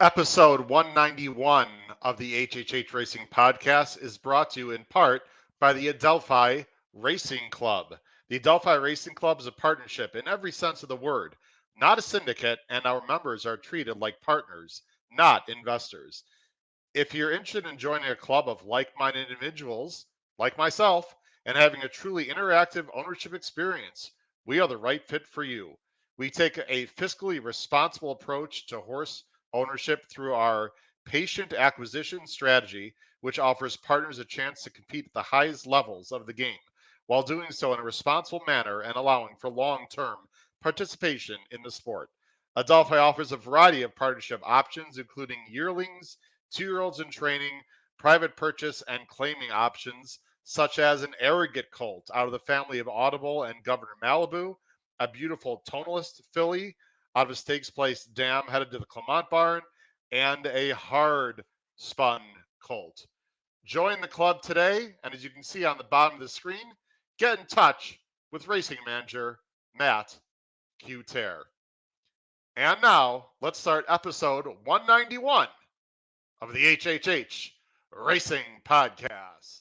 Episode 191 of the HHH Racing Podcast is brought to you in part by the Adelphi Racing Club. The Adelphi Racing Club is a partnership in every sense of the word, not a syndicate, and our members are treated like partners, not investors. If you're interested in joining a club of like-minded individuals, like myself, and having a truly interactive ownership experience, we are the right fit for you. We take a fiscally responsible approach to horse ownership through our patient acquisition strategy, which offers partners a chance to compete at the highest levels of the game, while doing so in a responsible manner and allowing for long-term participation in the sport. Adelphi offers a variety of partnership options, including yearlings, 2-year-olds in training, private purchase, and claiming options, such as an arrogant colt out of the family of Audible and Governor Malibu, a beautiful tonalist filly out of a stakes place dam headed to the Clement barn, and a hard spun colt. Join the club today, and as you can see on the bottom of the screen, get in touch with racing manager Matt Q. Terre. And now, let's start episode 191 of the HHH Racing Podcast.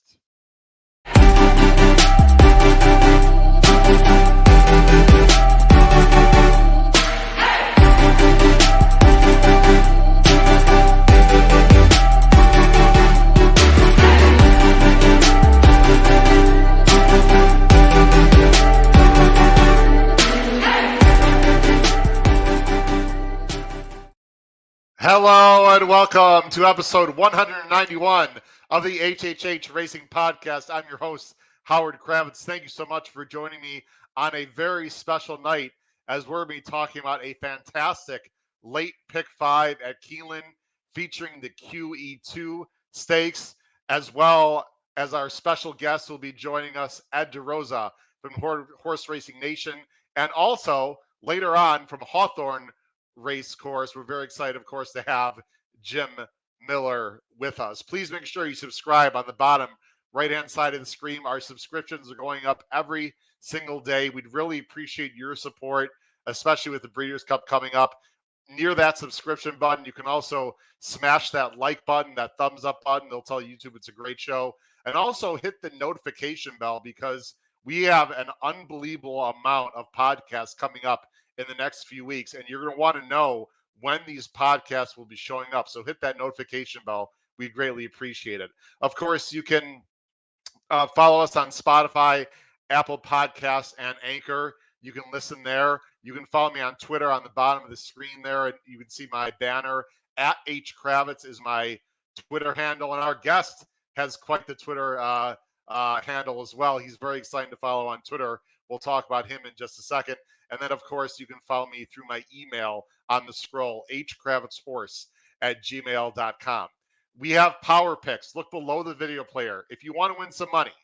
Hello and welcome to episode 191 of the HHH Racing Podcast. I'm your host, Howard Kravitz. Thank you so much for joining me on a very special night as we're going to be talking about a fantastic late pick 5 at Keeneland featuring the QE2 Stakes, as well as our special guest will be joining us, Ed DeRosa from Horse Racing Nation, and also later on from Hawthorne race course. We're very excited, of course, to have Jim Miller with us. Please make sure you subscribe on the bottom right-hand side of the screen. Our subscriptions are going up every single day. We'd really appreciate your support, especially with the Breeders' Cup coming up. Near that subscription button, you can also smash that like button, that thumbs up button. They'll tell YouTube it's a great show. And also hit the notification bell because we have an unbelievable amount of podcasts coming up in the next few weeks, and you're going to want to know when these podcasts will be showing up. So hit that notification bell. We greatly appreciate it. Of course, you can follow us on Spotify, Apple Podcasts, and Anchor. You can listen there. You can follow me on Twitter on the bottom of the screen there, and you can see my banner. At H Kravitz is my Twitter handle, and our guest has quite the Twitter handle as well. He's very exciting to follow on Twitter. We'll talk about him in just a second. And then, of course, you can follow me through my email on the scroll, hkravitzhorse@gmail.com. We have power picks. Look below the video player. If you want to win some money,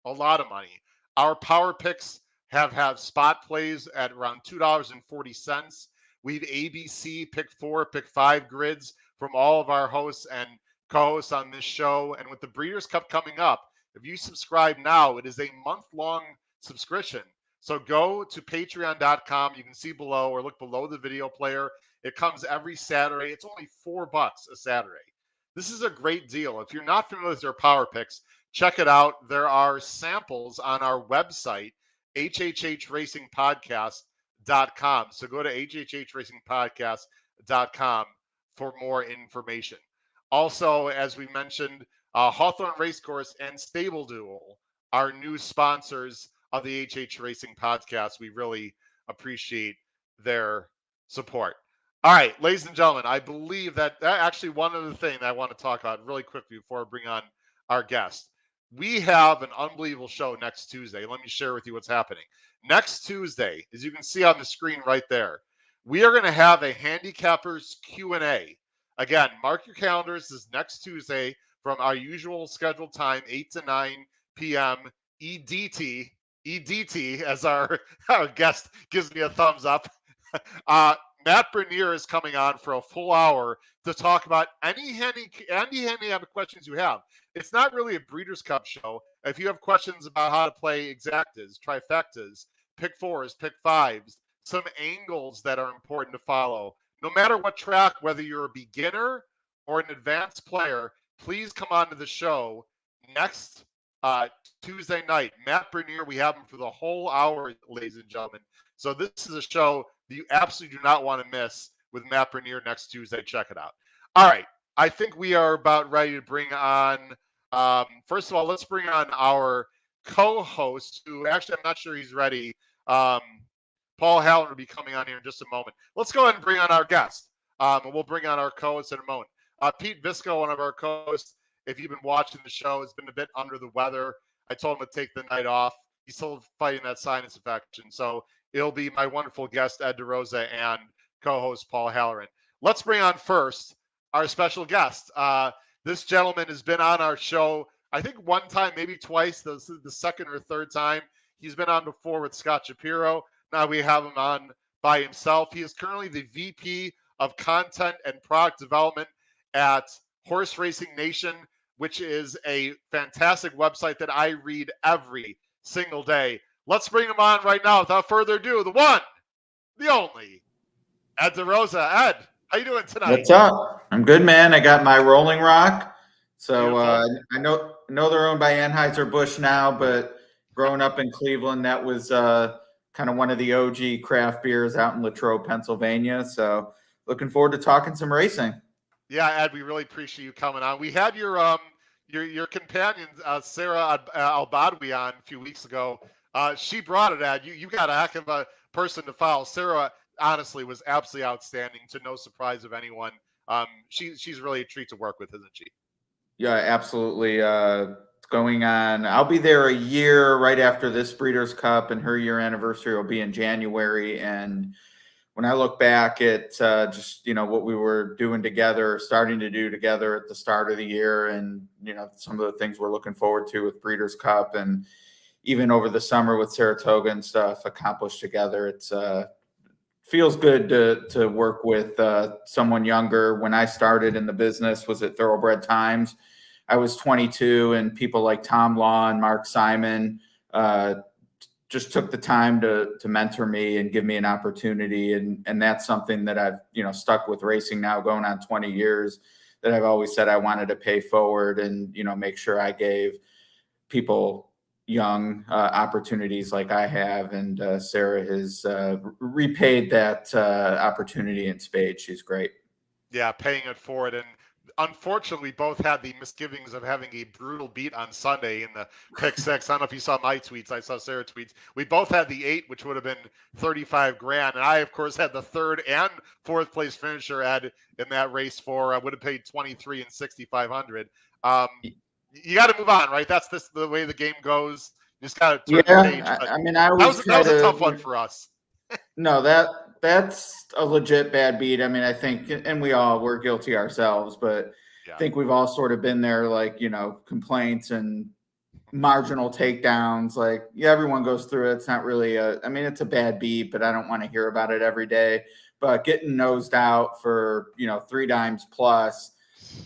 a lot of money, our power picks have spot plays at around $2.40. We have ABC pick 4, pick 5 grids from all of our hosts and co-hosts on this show. And with the Breeders' Cup coming up, if you subscribe now, it is a month-long subscription. So go to patreon.com. You can see below or look below the video player. It comes every Saturday. It's only $4 a Saturday. This is a great deal. If you're not familiar with their power picks, check it out. There are samples on our website, hhhracingpodcast.com. So go to hhhracingpodcast.com for more information. Also, as we mentioned, Hawthorne Racecourse and Stable Duel are new sponsors of the HH Racing Podcast. We really appreciate their support. All right, ladies and gentlemen, I believe that actually one other thing that I want to talk about really quickly before I bring on our guest. We have an unbelievable show next Tuesday. Let me share with you what's happening. Next Tuesday, as you can see on the screen right there, we are going to have a handicappers Q&A. Again, mark your calendars. This is next Tuesday from our usual scheduled time, 8 to 9 p.m. EDT, as our guest gives me a thumbs up. Matt Bernier is coming on for a full hour to talk about any handicap questions you have. It's not really a Breeders' Cup show. If you have questions about how to play exactas, trifectas, pick 4s, pick 5s, some angles that are important to follow, no matter what track, whether you're a beginner or an advanced player, please come on to the show next Tuesday night. Matt Bernier, we have him for the whole hour, ladies and gentlemen. So this is a show that you absolutely do not want to miss with Matt Bernier next Tuesday. Check it out. All right. I think we are about ready to bring on, first of all, let's bring on our co-host, who actually I'm not sure he's ready. Paul Halloran will be coming on here in just a moment. Let's go ahead and bring on our guest. And we'll bring on our co-host in a moment. Pete Visco, one of our co-hosts, if you've been watching the show, has been a bit under the weather. I told him to take the night off. He's still fighting that sinus infection. So it'll be my wonderful guest, Ed DeRosa, and co-host Paul Halloran. Let's bring on first our special guest. This gentleman has been on our show, I think one time, maybe twice, the second or third time. He's been on before with Scott Shapiro. Now we have him on by himself. He is currently the VP of Content and Product Development at Horse Racing Nation, which is a fantastic website that I read every single day. Let's bring him on right now. Without further ado, the one, the only, Ed DeRosa. Ed, how you doing tonight? What's up? I'm good, man. I got my Rolling Rock. So I know they're owned by Anheuser-Busch now, but growing up in Cleveland, that was kind of one of the OG craft beers out in Latrobe, Pennsylvania. So looking forward to talking some racing. Yeah, Ed, we really appreciate you coming on. We had your companion, Sarah Albadwi, on a few weeks ago. She brought it, Ed. You got a heck of a person to follow. Sarah, honestly, was absolutely outstanding, to no surprise of anyone. She's really a treat to work with, isn't she? Yeah, absolutely. Going on, I'll be there a year right after this Breeders' Cup, and her year anniversary will be in January. And when I look back at just, what we were doing together, starting to do together at the start of the year, and, some of the things we're looking forward to with Breeders' Cup, and even over the summer with Saratoga and stuff accomplished together, it's feels good to work with someone younger. When I started in the business was at Thoroughbred Times. I was 22, and people like Tom Law and Mark Simon just took the time to mentor me and give me an opportunity. And that's something that I've, stuck with racing now going on 20 years, that I've always said I wanted to pay forward and, make sure I gave people young opportunities like I have. And Sarah has repaid that opportunity in spades. She's great. Yeah, paying it forward. And unfortunately, both had the misgivings of having a brutal beat on Sunday in the pick six. I don't know if you saw my tweets. I saw Sarah's tweets. We both had the 8, which would have been 35 grand. And I, of course, had the 3rd and 4th place finisher in that race I would have paid 23 and 6,500. You got to move on, right? That's the way the game goes. You just got to turn the page. That was a tough one for us. No, that's a legit bad beat. I think, and we're guilty ourselves, but I think we've all sort of been there, like, complaints and marginal takedowns. Like, everyone goes through it. It's not really it's a bad beat, but I don't want to hear about it every day. But getting nosed out for, 3 dimes plus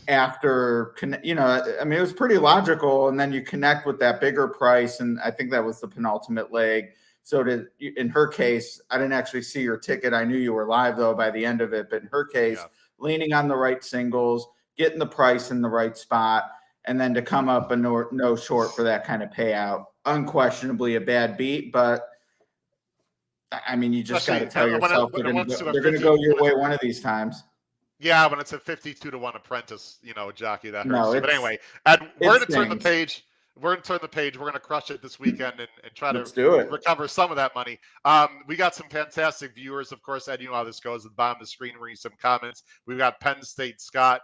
after, it was pretty logical. And then you connect with that bigger price. And I think that was the penultimate leg. So in her case, I didn't actually see your ticket. I knew you were live, though, by the end of it. But in her case, leaning on the right singles, getting the price in the right spot, and then to come up a no short for that kind of payout. Unquestionably a bad beat, but, you just got to tell yourself they're going to go your way one of these times. Yeah, when it's a 52-1 apprentice, jockey, that hurts. But anyway, and we're going to turn the page. We're going to turn the page. We're going to crush it this weekend and try to recover some of that money. We got some fantastic viewers. Of course, Ed, you know how this goes. At the bottom of the screen, reading some comments. We've got Penn State Scott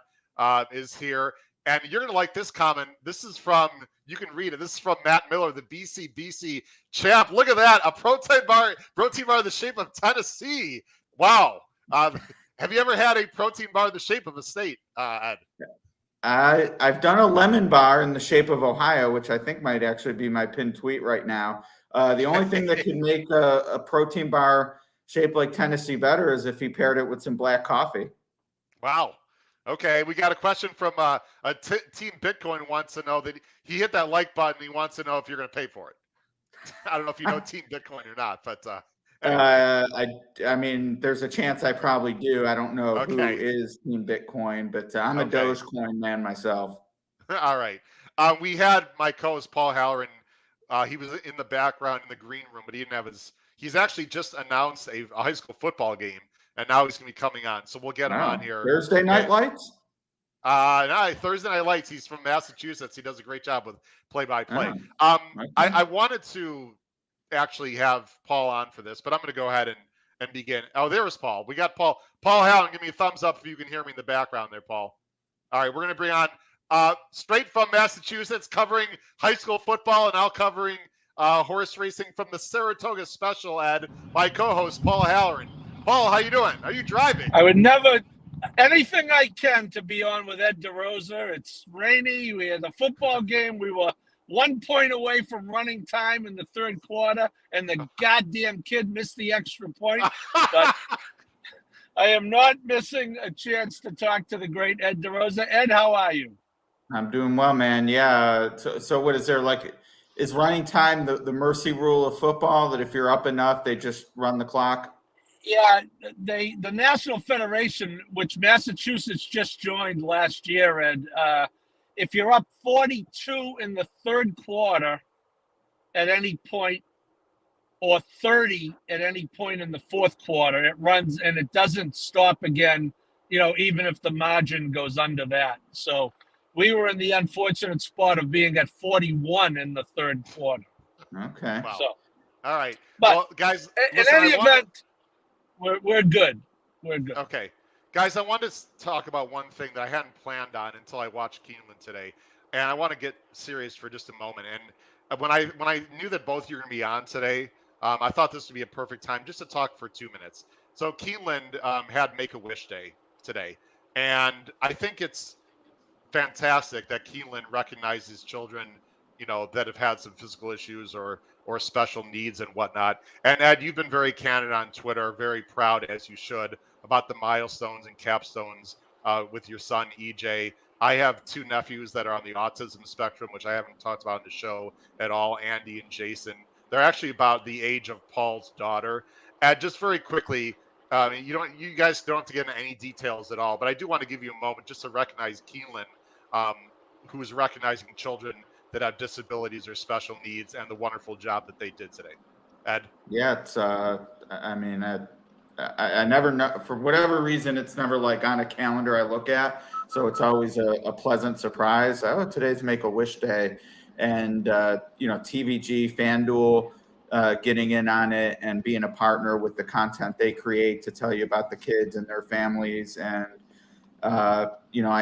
is here. And you're going to like this comment. This is from, you can read it. This is from Matt Miller, the BC champ. Look at that. A protein bar the shape of Tennessee. Wow. Have you ever had a protein bar the shape of a state, Ed? I've done a lemon bar in the shape of Ohio, which I think might actually be my pinned tweet right now. The only thing that could make a protein bar shaped like Tennessee better is if he paired it with some black coffee. Wow. Okay, we got a question from Team Bitcoin wants to know that he hit that like button. He wants to know if you're going to pay for it. I don't know if you know Team Bitcoin or not, but I mean, there's a chance I probably do. I don't know who Okay. is Team Bitcoin, but I'm a Okay. Dogecoin man myself. All right. We had my co-host Paul Halloran. He was in the background in the green room, but he didn't have his. He's actually just announced a high school football game, and now he's going to be coming on. So we'll get him on Wow. here. Thursday Night Lights? No, Thursday Night Lights. He's from Massachusetts. He does a great job with play-by-play. Oh, I okay. wanted to actually have Paul on for this, but I'm going to go ahead and begin. Oh, there's Paul. We got Paul. Paul Halloran, give me a thumbs up if you can hear me in the background there, Paul. All right, we're going to bring on straight from Massachusetts, covering high school football and now covering horse racing from the Saratoga Special, Ed, my co-host Paul Halloran. Paul, how you doing? Are you driving? I would never anything I can to be on with Ed DeRosa. It's rainy. We had a football game. We were 1 point away from running time in the third quarter, and the goddamn kid missed the extra point. But I am not missing a chance to talk to the great Ed DeRosa. Ed, how are you? I'm doing well, man. Yeah. So what is there like? Is running time the mercy rule of football that if you're up enough, they just run the clock? Yeah, the National Federation, which Massachusetts just joined last year, Ed, if you're up 42 in the third quarter at any point, or 30 at any point in the fourth quarter, it runs and it doesn't stop again, even if the margin goes under that. So we were in the unfortunate spot of being at 41 in the third quarter. Okay. Wow. So, all right. but well, guys, in listen, any event, we're good. We're good. Okay. Guys, I wanted to talk about one thing that I hadn't planned on until I watched Keeneland today. And I want to get serious for just a moment. And when I knew that both of you were going to be on today, I thought this would be a perfect time just to talk for 2 minutes. So Keeneland had Make-a-Wish Day today. And I think it's fantastic that Keeneland recognizes children, that have had some physical issues or special needs and whatnot. And Ed, you've been very candid on Twitter, very proud as you should about the milestones and capstones with your son EJ. I have two nephews that are on the autism spectrum, which I haven't talked about in the show at all, Andy and Jason. They're actually about the age of Paul's daughter. And just very quickly, you guys don't have to get into any details at all, but I do want to give you a moment just to recognize Keeneland, who is recognizing children that have disabilities or special needs and the wonderful job that they did today. Ed? Yeah, it's I mean, I never know, for whatever reason, it's never like on a calendar I look at. So it's always a pleasant surprise. Oh, today's Make-a-Wish Day. And, TVG, FanDuel, getting in on it and being a partner with the content they create to tell you about the kids and their families. And, I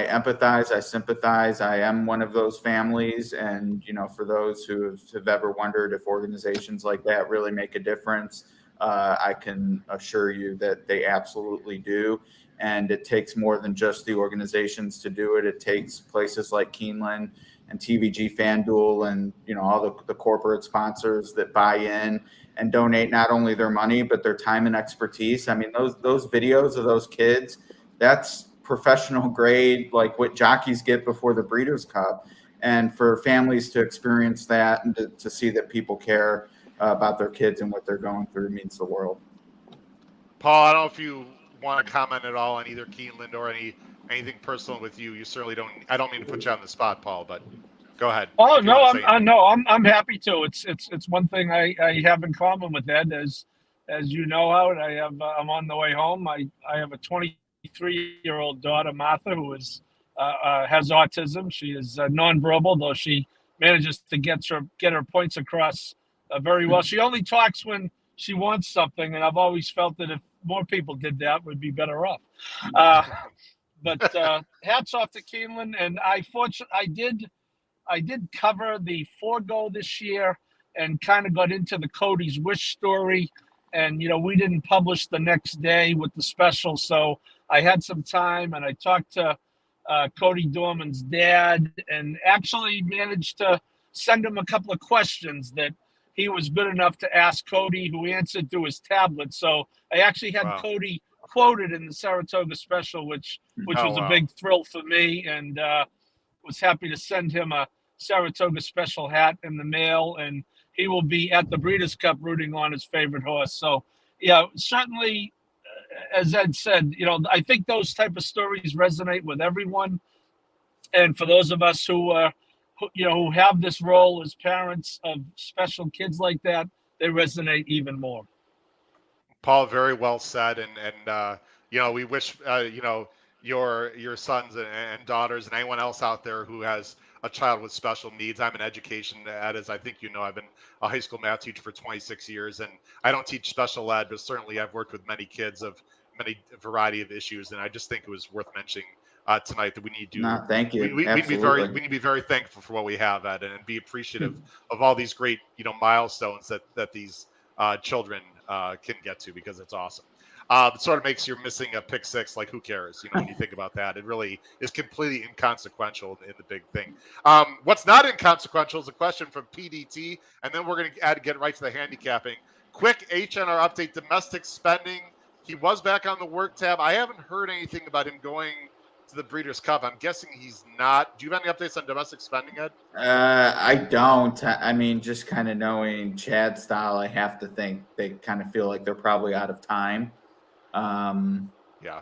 empathize, I sympathize. I am one of those families. And, for those who have ever wondered if organizations like that really make a difference, I can assure you that they absolutely do. And it takes more than just the organizations to do it. It takes places like Keeneland and TVG, FanDuel, and all the corporate sponsors that buy in and donate not only their money but their time and expertise. I mean, those videos of those kids, that's professional grade, like what jockeys get before the Breeders' Cup. And for families to experience that and to see that people care about their kids and what they're going through means the world. Paul, I don't know if you want to comment at all on either Keeneland or anything personal with you. You certainly don't. I don't mean to put you on the spot, Paul, but go ahead. Oh no, I'm happy to. It's one thing I have in common with Ed, as you know, Howard. I'm on the way home. I have a 23-year-old daughter, Martha, who has autism. She is nonverbal, though she manages to get her points across very well. She only talks when she wants something, and I've always felt that if more people did that, we'd be better off. But hats off to Keeneland, and I did cover the Forgo this year and kind of got into the Cody's Wish story. And, we didn't publish the next day with the special. So I had some time and I talked to Cody Dorman's dad and actually managed to send him a couple of questions that he was good enough to ask Cody, who answered through his tablet. So I actually had Cody quoted in the Saratoga special, which was a big thrill for me. And was happy to send him a Saratoga special hat in the mail, and he will be at the Breeders' Cup rooting on his favorite horse. So, yeah, certainly, as Ed said, I think those type of stories resonate with everyone. And for those of us who have this role as parents of special kids like that, they resonate even more. Paul, very well said, and we wish your sons and daughters and anyone else out there who has a child with special needs. I'm in education, Ed, as I think you know. I've been a high school math teacher for 26 years, and I don't teach special ed, but certainly I've worked with many kids of many variety of issues, and I just think it was worth mentioning tonight that we need to. No, thank you. We need Absolutely. to be very thankful for what we have, Ed, and be appreciative of all these great milestones that these children can get to, because it's awesome. It sort of makes you're missing a pick six. Like, who cares? When you think about that, it really is completely inconsequential in the big thing. What's not inconsequential is a question from PDT, and then we're going to get right to the handicapping. Quick HNR update: domestic spending. He was back on the work tab. I haven't heard anything about him going to the Breeders' Cup. I'm guessing he's not. Do you have any updates on domestic spending, Ed? I don't. I mean, just kind of knowing Chad style, I have to think they kind of feel like they're probably out of time. Yeah.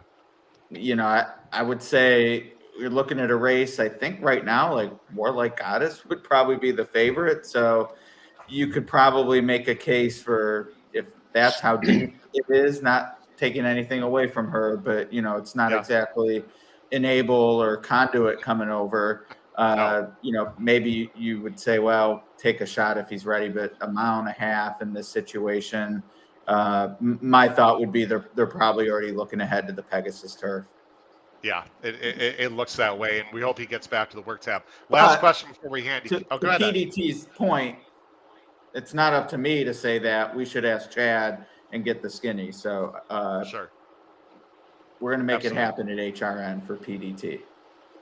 I would say you're looking at a race. I think right now, like Warlike Goddess would probably be the favorite. So you could probably make a case for, if that's how deep it is, not taking anything away from her, but it's not exactly Enable or Conduit coming over. Maybe you would say, well, take a shot if he's ready, but a mile and a half in this situation, my thought would be they're probably already looking ahead to the Pegasus turf. Yeah, it looks that way, and we hope he gets back to the work tab. Last question before we hand it. Go ahead. PDT's point, it's not up to me to say that. We should ask Chad and get the skinny. So sure, we're going to make it happen at HRN for PDT.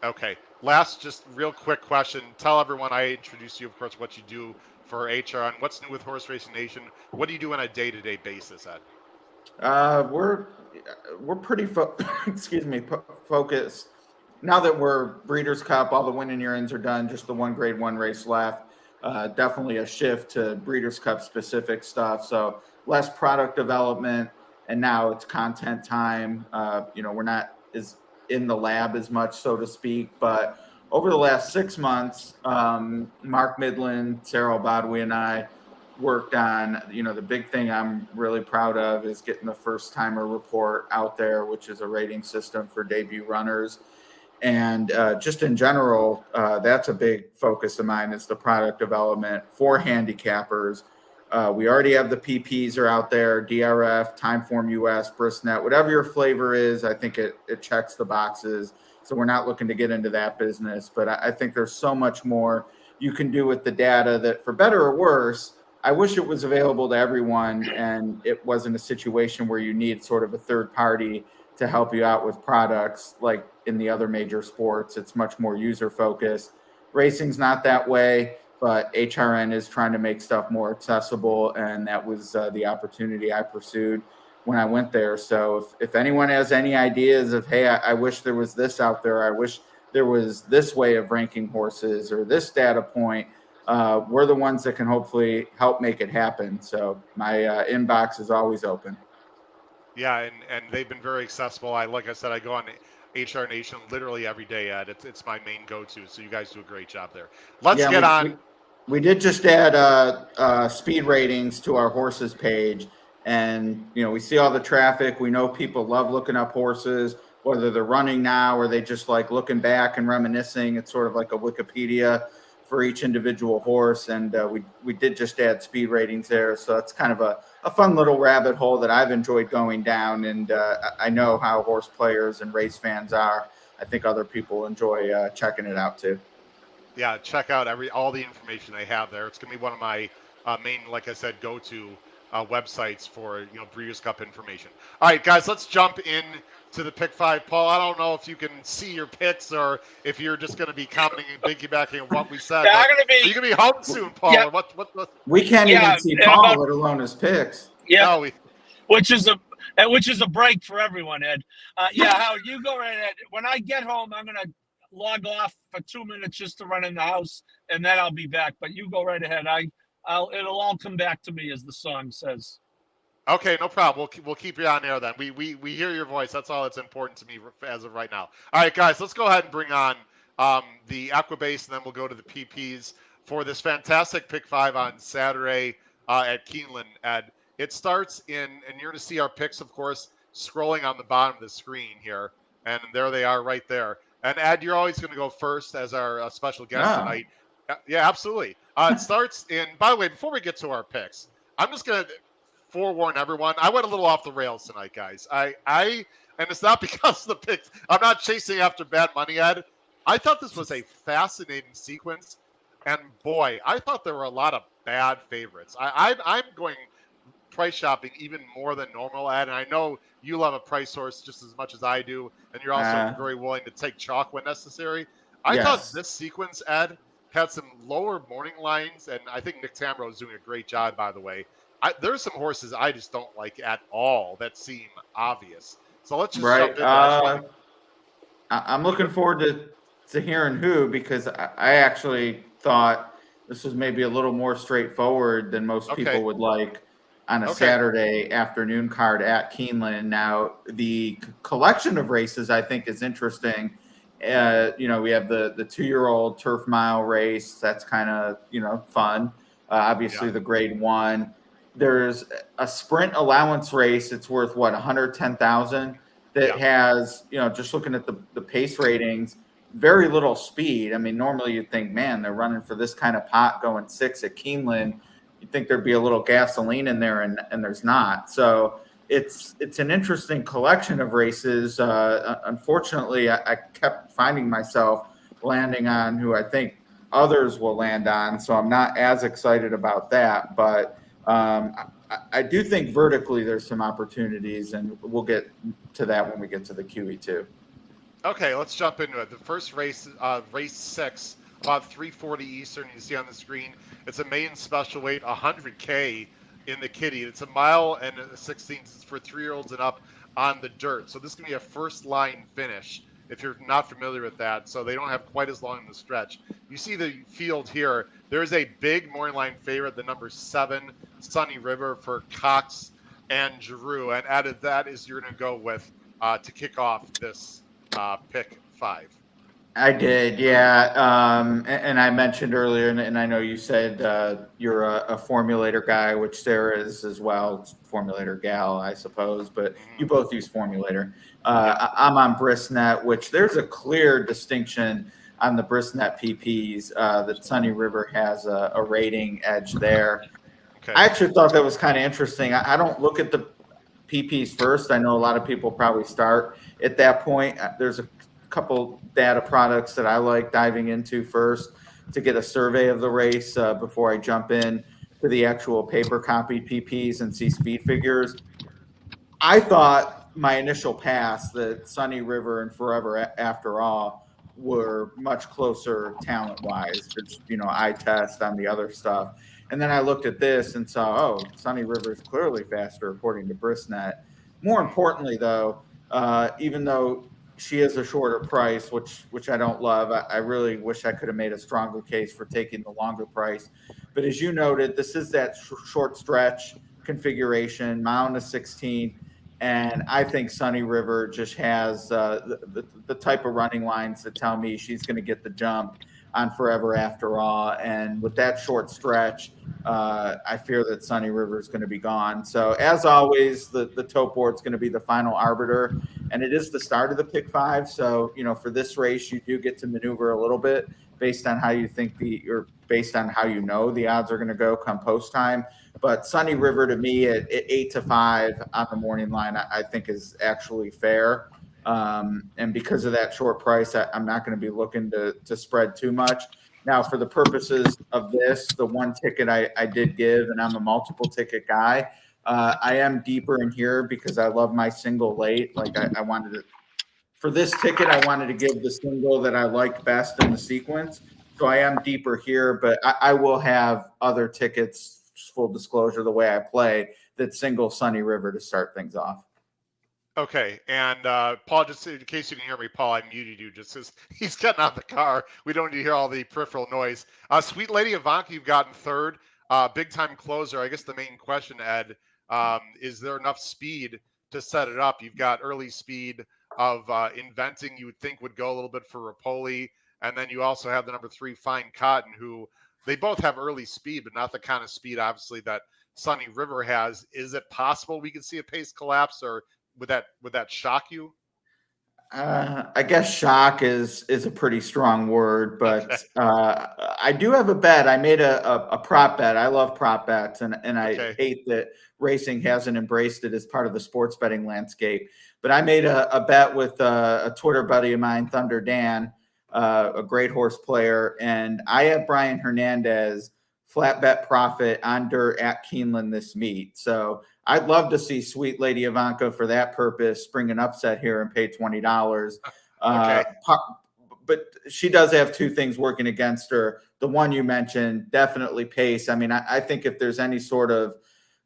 Okay. Last, just real quick question. Tell everyone I introduced you, of course, what you do for HRN. What's new with Horse Racing Nation? What do you do on a day-to-day basis, Ed? We're pretty focused now that we're Breeders' Cup. All the winning year-ends are done. Just the one Grade 1 race left. Definitely a shift to Breeders' Cup specific stuff. So less product development, and now it's content time. We're not as in the lab as much, so to speak, but over the last 6 months, Mark Midland, Sarah Badwi, and I worked on, the big thing I'm really proud of is getting the first timer report out there, which is a rating system for debut runners. And just in general, that's a big focus of mine, is the product development for handicappers. We already have the PPs are out there, DRF, Timeform US, Bristnet, whatever your flavor is. I think it checks the boxes. So we're not looking to get into that business, but I think there's so much more you can do with the data that, for better or worse, I wish it was available to everyone and it wasn't a situation where you need sort of a third party to help you out with products like in the other major sports. It's much more user focused. Racing's not that way, but HRN is trying to make stuff more accessible, and that was the opportunity I pursued when I went there. So if anyone has any ideas of, hey, I wish there was this out there, I wish there was this way of ranking horses or this data point, we're the ones that can hopefully help make it happen. So my inbox is always open. Yeah, and they've been very accessible. Like I said, I go on HR Nation literally every day, Ed. It's my main go-to. So you guys do a great job there. Let's get on. We did just add speed ratings to our horses page, and we see all the traffic. We know people love looking up horses, whether they're running now or they just like looking back and reminiscing. It's sort of like a Wikipedia for each individual horse, and we did just add speed ratings there. So it's kind of a fun little rabbit hole that I've enjoyed going down, and I know how horse players and race fans are. I think other people enjoy checking it out too. Yeah, check out all the information they have there. It's going to be one of my main, like I said, go-to websites for Breeders' Cup information. All right, guys, let's jump in to the pick five. Paul, I don't know if you can see your picks or if you're just going to be commenting and piggybacking on what we said. Yeah, are you going to be home soon, Paul? Yeah. Or what? We can't even see Paul, let alone his picks. Yeah, no, which is a break for everyone, Ed. Howard, you go right ahead. When I get home, I'm going to log off for 2 minutes just to run in the house, and then I'll be back. But you go right ahead. It'll all come back to me, as the song says. Okay, no problem. We'll keep you on air then. We hear your voice. That's all that's important to me as of right now. All right, guys, let's go ahead and bring on the Aquabase, and then we'll go to the PPs for this fantastic pick 5 on Saturday at Keeneland. Ed, it starts and you're going to see our picks, of course, scrolling on the bottom of the screen here, and there they are right there. And Ed, you're always going to go first as our special guest Ah, tonight. Yeah, absolutely. It starts in. By the way, before we get to our picks, I'm just going to forewarn everyone. I went a little off the rails tonight, guys. And it's not because of the picks. I'm not chasing after bad money, Ed. I thought this was a fascinating sequence, and boy, I thought there were a lot of bad favorites. I'm going price shopping even more than normal, Ed. And I know you love a price horse just as much as I do, and you're also uh, very willing to take chalk when necessary. I thought yes. this sequence, Ed, had some lower morning lines, and I think Nick Tamro is doing a great job, by the way. There's some horses I just don't like at all that seem obvious. So let's just Right. jump into. I just want to. I'm You go, looking forward to hearing who, because I actually thought this was maybe a little more straightforward than most okay. people would like on a Okay. Saturday afternoon card at Keeneland. Now, the collection of races I think is interesting. We have the 2-year-old turf mile race. That's kind of, fun. Yeah. Obviously, the grade 1. There's a sprint allowance race. It's worth what, 110,000, that Yeah. has, just looking at the pace ratings, very little speed. I mean, normally you'd think, man, they're running for this kind of pot going 6 at Keeneland. You'd think there'd be a little gasoline in there, and there's not. So it's an interesting collection of races. Unfortunately, I kept finding myself landing on who I think others will land on. So I'm not as excited about that. But I do think vertically there's some opportunities, and we'll get to that when we get to the QE2. Okay, let's jump into it. The first race, race 6, about 3:40 Eastern. You see on the screen, it's a main special weight, 100K in the kitty. It's a mile and a 16th. It's for 3-year-olds and up on the dirt. So this can be a first line finish if you're not familiar with that. So they don't have quite as long in the stretch. You see the field here. There is a big morning line favorite, the number 7, Sunny River, for Cox and Giroux. And added that is you're going to go with to kick off this pick 5. I did, yeah. And I mentioned earlier, and I know you said you're a formulator guy, which Sarah is as well. Formulator gal, I suppose, but you both use formulator. I'm on Bristnet, which there's a clear distinction on the Bristnet PPs that Sunny River has a rating edge there. Okay. I actually thought that was kind of interesting. I don't look at the PPs first. I know a lot of people probably start at that point. There's a couple data products that I like diving into first to get a survey of the race before I jump in to the actual paper copy PPs and see speed figures. I thought my initial pass that Sunny River and Forever After All were much closer talent wise, just, eye test on the other stuff. And then I looked at this and saw, oh, Sunny River is clearly faster according to Bristnet. More importantly, though, even though she is a shorter price, which I don't love, I really wish I could have made a stronger case for taking the longer price. But as you noted, this is that short stretch configuration, mile and a 16. And I think Sunny River just has the type of running lines that tell me she's going to get the jump on Forever After All. And with that short stretch, I fear that Sunny River is going to be gone. So as always, the tote board is going to be the final arbiter, and it is the start of the pick 5. So, for this race, you do get to maneuver a little bit based on how you think or based on how the odds are going to go come post time. But Sunny River to me at 8-5 on the morning line, I think is actually fair. And because of that short price, I'm not going to be looking to spread too much. Now, for the purposes of this, the one ticket I did give, and I'm a multiple ticket guy, I am deeper in here because I love my single late. Like I wanted to, for this ticket, I wanted to give the single that I liked best in the sequence. So I am deeper here, but I will have other tickets, full disclosure, the way I play, that single Sunny River to start things off. Okay, and Paul, just in case you can hear me, Paul, I muted you just because he's getting out of the car. We don't need to hear all the peripheral noise. Sweet Lady Ivanka, you've gotten third. Big time closer. I guess the main question, Ed, Is there enough speed to set it up? You've got early speed of Inventing, you would think would go a little bit for Rapoli. And then you also have the number 3, Fine Cotton, who they both have early speed, but not the kind of speed, obviously, that Sunny River has. Is it possible we could see a pace collapse, or would that shock you? I guess shock is a pretty strong word, but Okay. I do have a bet. I made a prop bet. I love prop bets, and I Okay. hate that racing hasn't embraced it as part of the sports betting landscape. But I made a bet with a Twitter buddy of mine, Thunder Dan, a great horse player, and I have Brian Hernandez flat bet profit on dirt at Keeneland this meet. So I'd love to see Sweet Lady Ivanka for that purpose spring an upset here and pay $20. Okay. But she does have two things working against her. The one you mentioned, definitely pace. I mean, I think if there's any sort of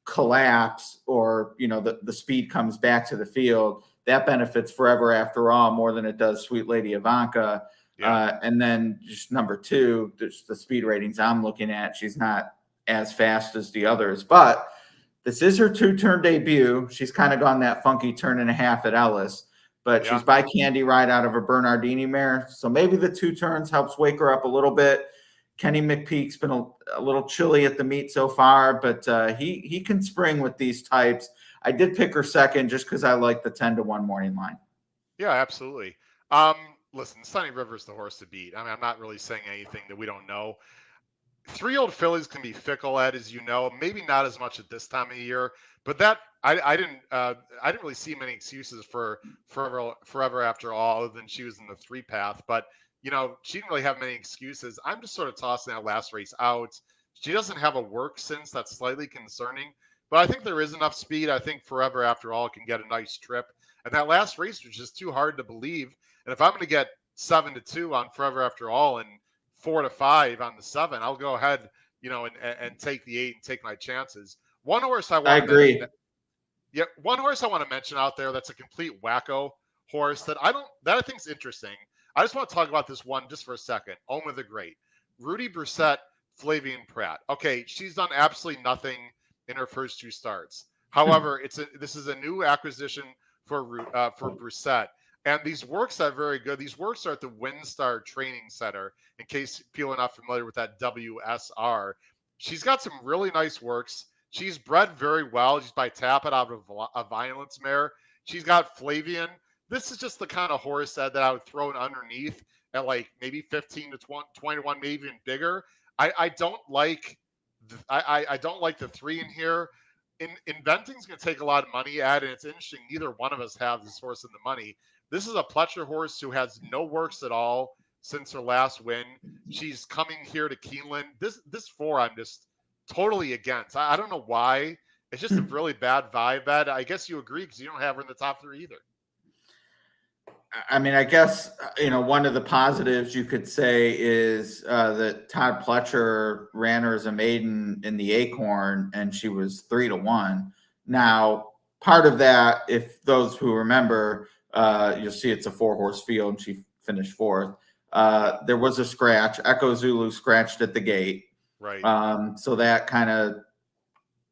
collapse or, the speed comes back to the field, that benefits Forever After All more than it does Sweet Lady Ivanka. Yeah. And then just number 2, just the speed ratings I'm looking at, she's not as fast as the others, but this is her 2-turn debut. She's kind of gone that funky turn and a half at Ellis, but she's by Candy Ride out of a Bernardini mare. So maybe the 2 turns helps wake her up a little bit. Kenny McPeak's been a little chilly at the meet so far, but he can spring with these types. I did pick her second just because I like the 10-1 morning line. Yeah, absolutely. Listen, Sunny River's the horse to beat. I mean, I'm not really saying anything that we don't know. 3-year-old fillies can be fickle, Ed, as you know. Maybe not as much at this time of year, but that I didn't really see many excuses for Forever After All, other than she was in the 3 path. But she didn't really have many excuses. I'm just sort of tossing that last race out. She doesn't have a work since. That's slightly concerning, but I think there is enough speed. I think Forever After All can get a nice trip, and that last race was just too hard to believe. And if I'm going to get 7-2 on Forever After All and 4-5 on the 7, I'll go ahead, and take the 8 and take my chances. One horse I want to mention. Yeah, one horse I want to mention out there that's a complete wacko horse that I think is interesting. I just want to talk about this one just for a second. Oma the Great, Rudy Brissett, Flavian Pratt. Okay, she's done absolutely nothing in her first 2 starts. However, this is a new acquisition for Brissett. And these works are very good. These works are at the WinStar Training Center, in case people are not familiar with that WSR. She's got some really nice works. She's bred very well. She's by Tappet out of a Violence mare. She's got Flavian. This is just the kind of horse that I would throw in underneath at like maybe 15 to 21, maybe even bigger. I don't like I don't like the 3 in here. Inventing's going to take a lot of money, Ed, and it's interesting. Neither one of us have this horse in the money. This is a Pletcher horse who has no works at all since her last win. She's coming here to Keeneland. This 4 I'm just totally against. I don't know why. It's just a really bad vibe, Ed. I guess you agree because you don't have her in the top 3 either. I mean, I guess, one of the positives you could say is that Todd Pletcher ran her as a maiden in the Acorn, and she was 3-1. Now, part of that, if those who remember, you'll see it's a 4-horse field, and she finished 4th. There was a scratch. Echo Zulu scratched at the gate. Right. So that kind of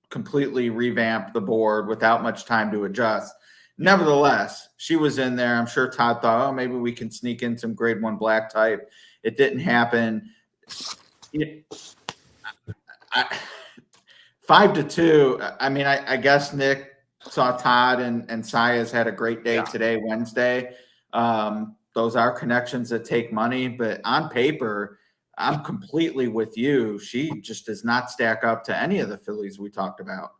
completely revamped the board without much time to adjust. Nevertheless, she was in there. I'm sure Todd thought, oh, maybe we can sneak in some grade 1 black type. It didn't happen. 5-2. I mean, I guess Nick saw Todd and Saya's had a great day today, Wednesday. Those are connections that take money, but on paper, I'm completely with you. She just does not stack up to any of the fillies we talked about.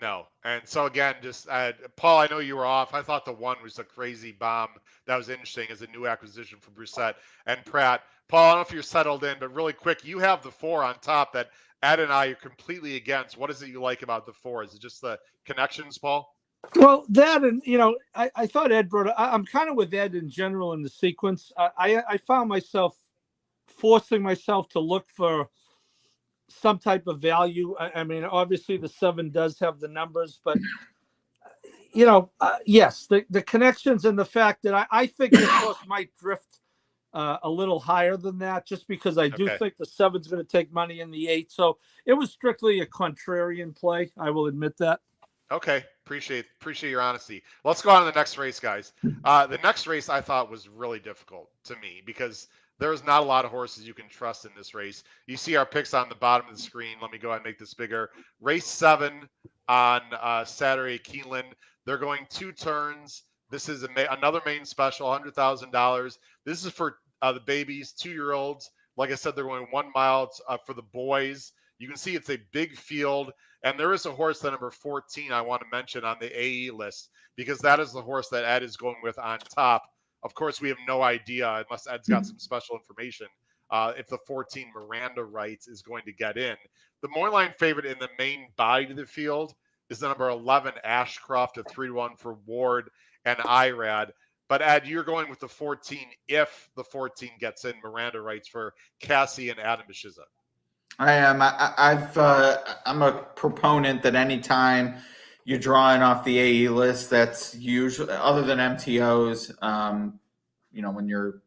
No. And so again, just Paul, I know you were off. I thought the 1 was a crazy bomb. That was interesting as a new acquisition for Brissett and Pratt. Paul, I don't know if you're settled in, but really quick, you have the 4 on top that Ed and I are completely against. What is it you like about the 4? Is it just the connections, Paul? Well, that, and I thought Ed brought it. I'm kind of with Ed in general in the sequence. I found myself forcing myself to look for some type of value. I mean, obviously the 7 does have the numbers, but yes, the connections and the fact that I think this horse might drift a little higher than that, just because I do think the 7's going to take money in the 8. So it was strictly a contrarian play. I will admit that. Okay, appreciate your honesty. Let's go on to the next race, guys. The next race I thought was really difficult to me because there's not a lot of horses you can trust in this race. You see our picks on the bottom of the screen. Let me go ahead and make this bigger. Race 7 on Saturday, Keeneland. They're going 2 turns. This is another main special, $100,000. This is for the babies, 2-year-olds. Like I said, they're going 1 mile for the boys. You can see it's a big field. And there is a horse, that number 14, I want to mention on the AE list, because that is the horse that Ed is going with on top. Of course, we have no idea, unless Ed's got some special information, if the 14 Miranda Rights is going to get in. The Moorline favorite in the main body of the field is the number 11 Ashcroft, a 3-1 for Ward and Irad. But Ed, you're going with the 14 if the 14 gets in Miranda Rights for Cassie and Adam Bashiza. I am. I'm a proponent that anytime you're drawing off the AE list, that's usually, other than MTOs, when you're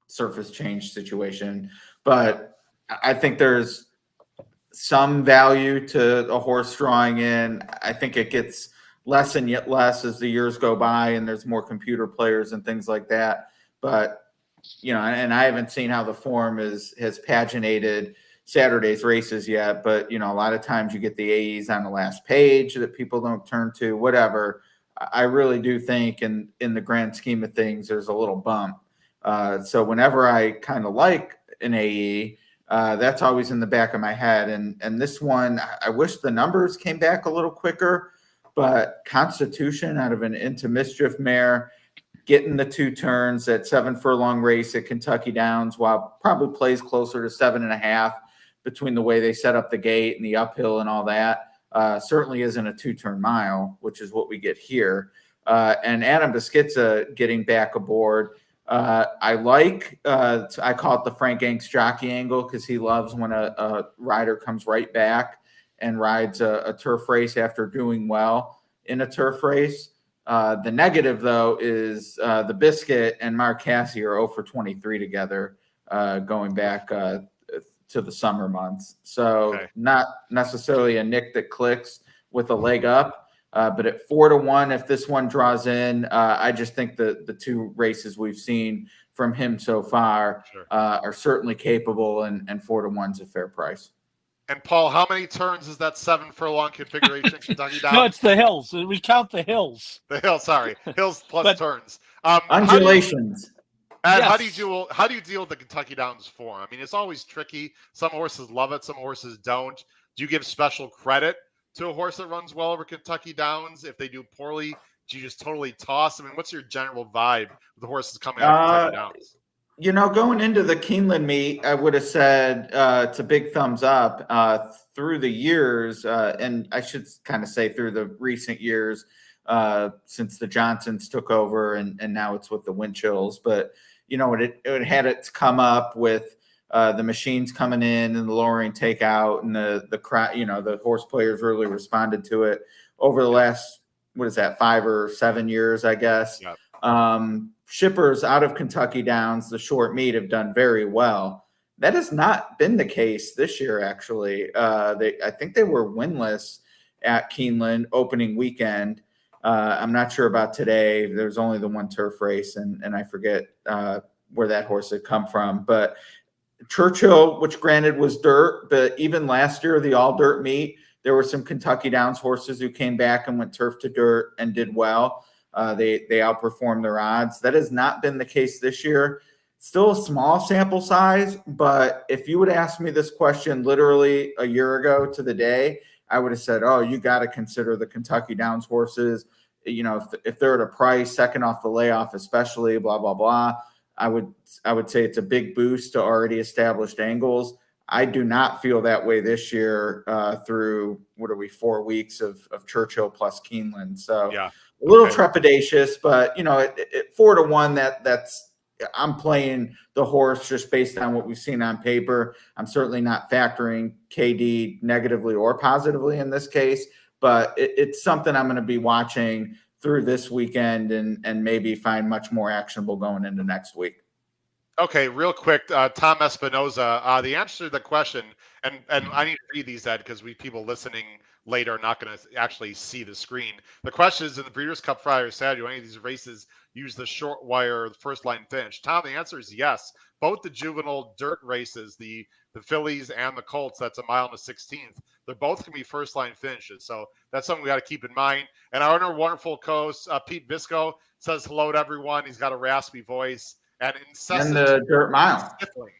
surface change situation. But I think there's some value to a horse drawing in. I think it gets less and yet less as the years go by, and there's more computer players and things like that. But and I haven't seen how the form has paginated Saturday's races yet, but a lot of times you get the AEs on the last page that people don't turn to, whatever. I really do think in the grand scheme of things, there's a little bump. So whenever I kind of like an AE, that's always in the back of my head. And this one, I wish the numbers came back a little quicker, but Constitution out of an Into Mischief mare, getting the 2 turns at 7 furlong race at Kentucky Downs, while probably plays closer to 7.5 between the way they set up the gate and the uphill and all that. Certainly isn't a 2-turn mile, which is what we get here. And Adam Beschizza getting back aboard. I like, I call it the Frank Anks jockey angle, because he loves when a rider comes right back and rides a turf race after doing well in a turf race. The negative, though, is the Biscuit and Mark Cassie are 0 for 23 together going back to the summer months. So not necessarily a Nick that clicks with a leg up, but at 4-1, if this one draws in, I just think the 2 races we've seen from him so far are certainly capable, and 4-1's a fair price. And Paul, how many turns is that 7 furlong configuration? Kentucky Downs? No, it's the hills. We count the hills. The hills, sorry, hills plus turns. Undulations. And how do you deal with the Kentucky Downs form? I mean, it's always tricky. Some horses love it, some horses don't. Do you give special credit to a horse that runs well over Kentucky Downs? If they do poorly, do you just totally toss? I mean, what's your general vibe with the horses coming out of Kentucky Downs? Going into the Keeneland meet, I would have said it's a big thumbs up. Through the years, and I should kind of say through the recent years, since the Johnsons took over, and now it's with the Winchills. But it had its come up with the machines coming in and the lowering takeout, and the crowd. The horse players really responded to it over the last 5 or 7 years, I guess. Yep. Shippers out of Kentucky Downs, the short meet, have done very well. That has not been the case this year, actually. I think they were winless at Keeneland opening weekend. I'm not sure about today. There's only the 1 turf race, and I forget where that horse had come from. But Churchill, which granted was dirt, but even last year, the all dirt meet, there were some Kentucky Downs horses who came back and went turf to dirt and did well. They outperformed their odds. That has not been the case this year. Still a small sample size, but if you would ask me this question literally a year ago to the day, I would have said, oh, you got to consider the Kentucky Downs horses. If they're at a price, second off the layoff especially, blah, blah, blah, I would say it's a big boost to already established angles. I do not feel that way this year through, 4 weeks of Churchill plus Keeneland. So a little trepidatious, but, at 4-1, that's I'm playing the horse just based on what we've seen on paper. I'm certainly not factoring KD negatively or positively in this case, but it's something I'm going to be watching through this weekend and maybe find much more actionable going into next week. Okay, real quick, Tom Espinoza, the answer to the question, and I need to read these, Ed, because people listening later are not going to actually see the screen. The question is, in the Breeders' Cup Friday or Saturday, do any of these races use the short wire or the first line finish? Tom, the answer is yes. Both the juvenile dirt races, the fillies and the colts, that's a mile and a 16th, they're both going to be first line finishes. So that's something we got to keep in mind. And our wonderful co-host, Pete Visco, says hello to everyone. He's got a raspy voice and incessant And the dirt mile. sniffling.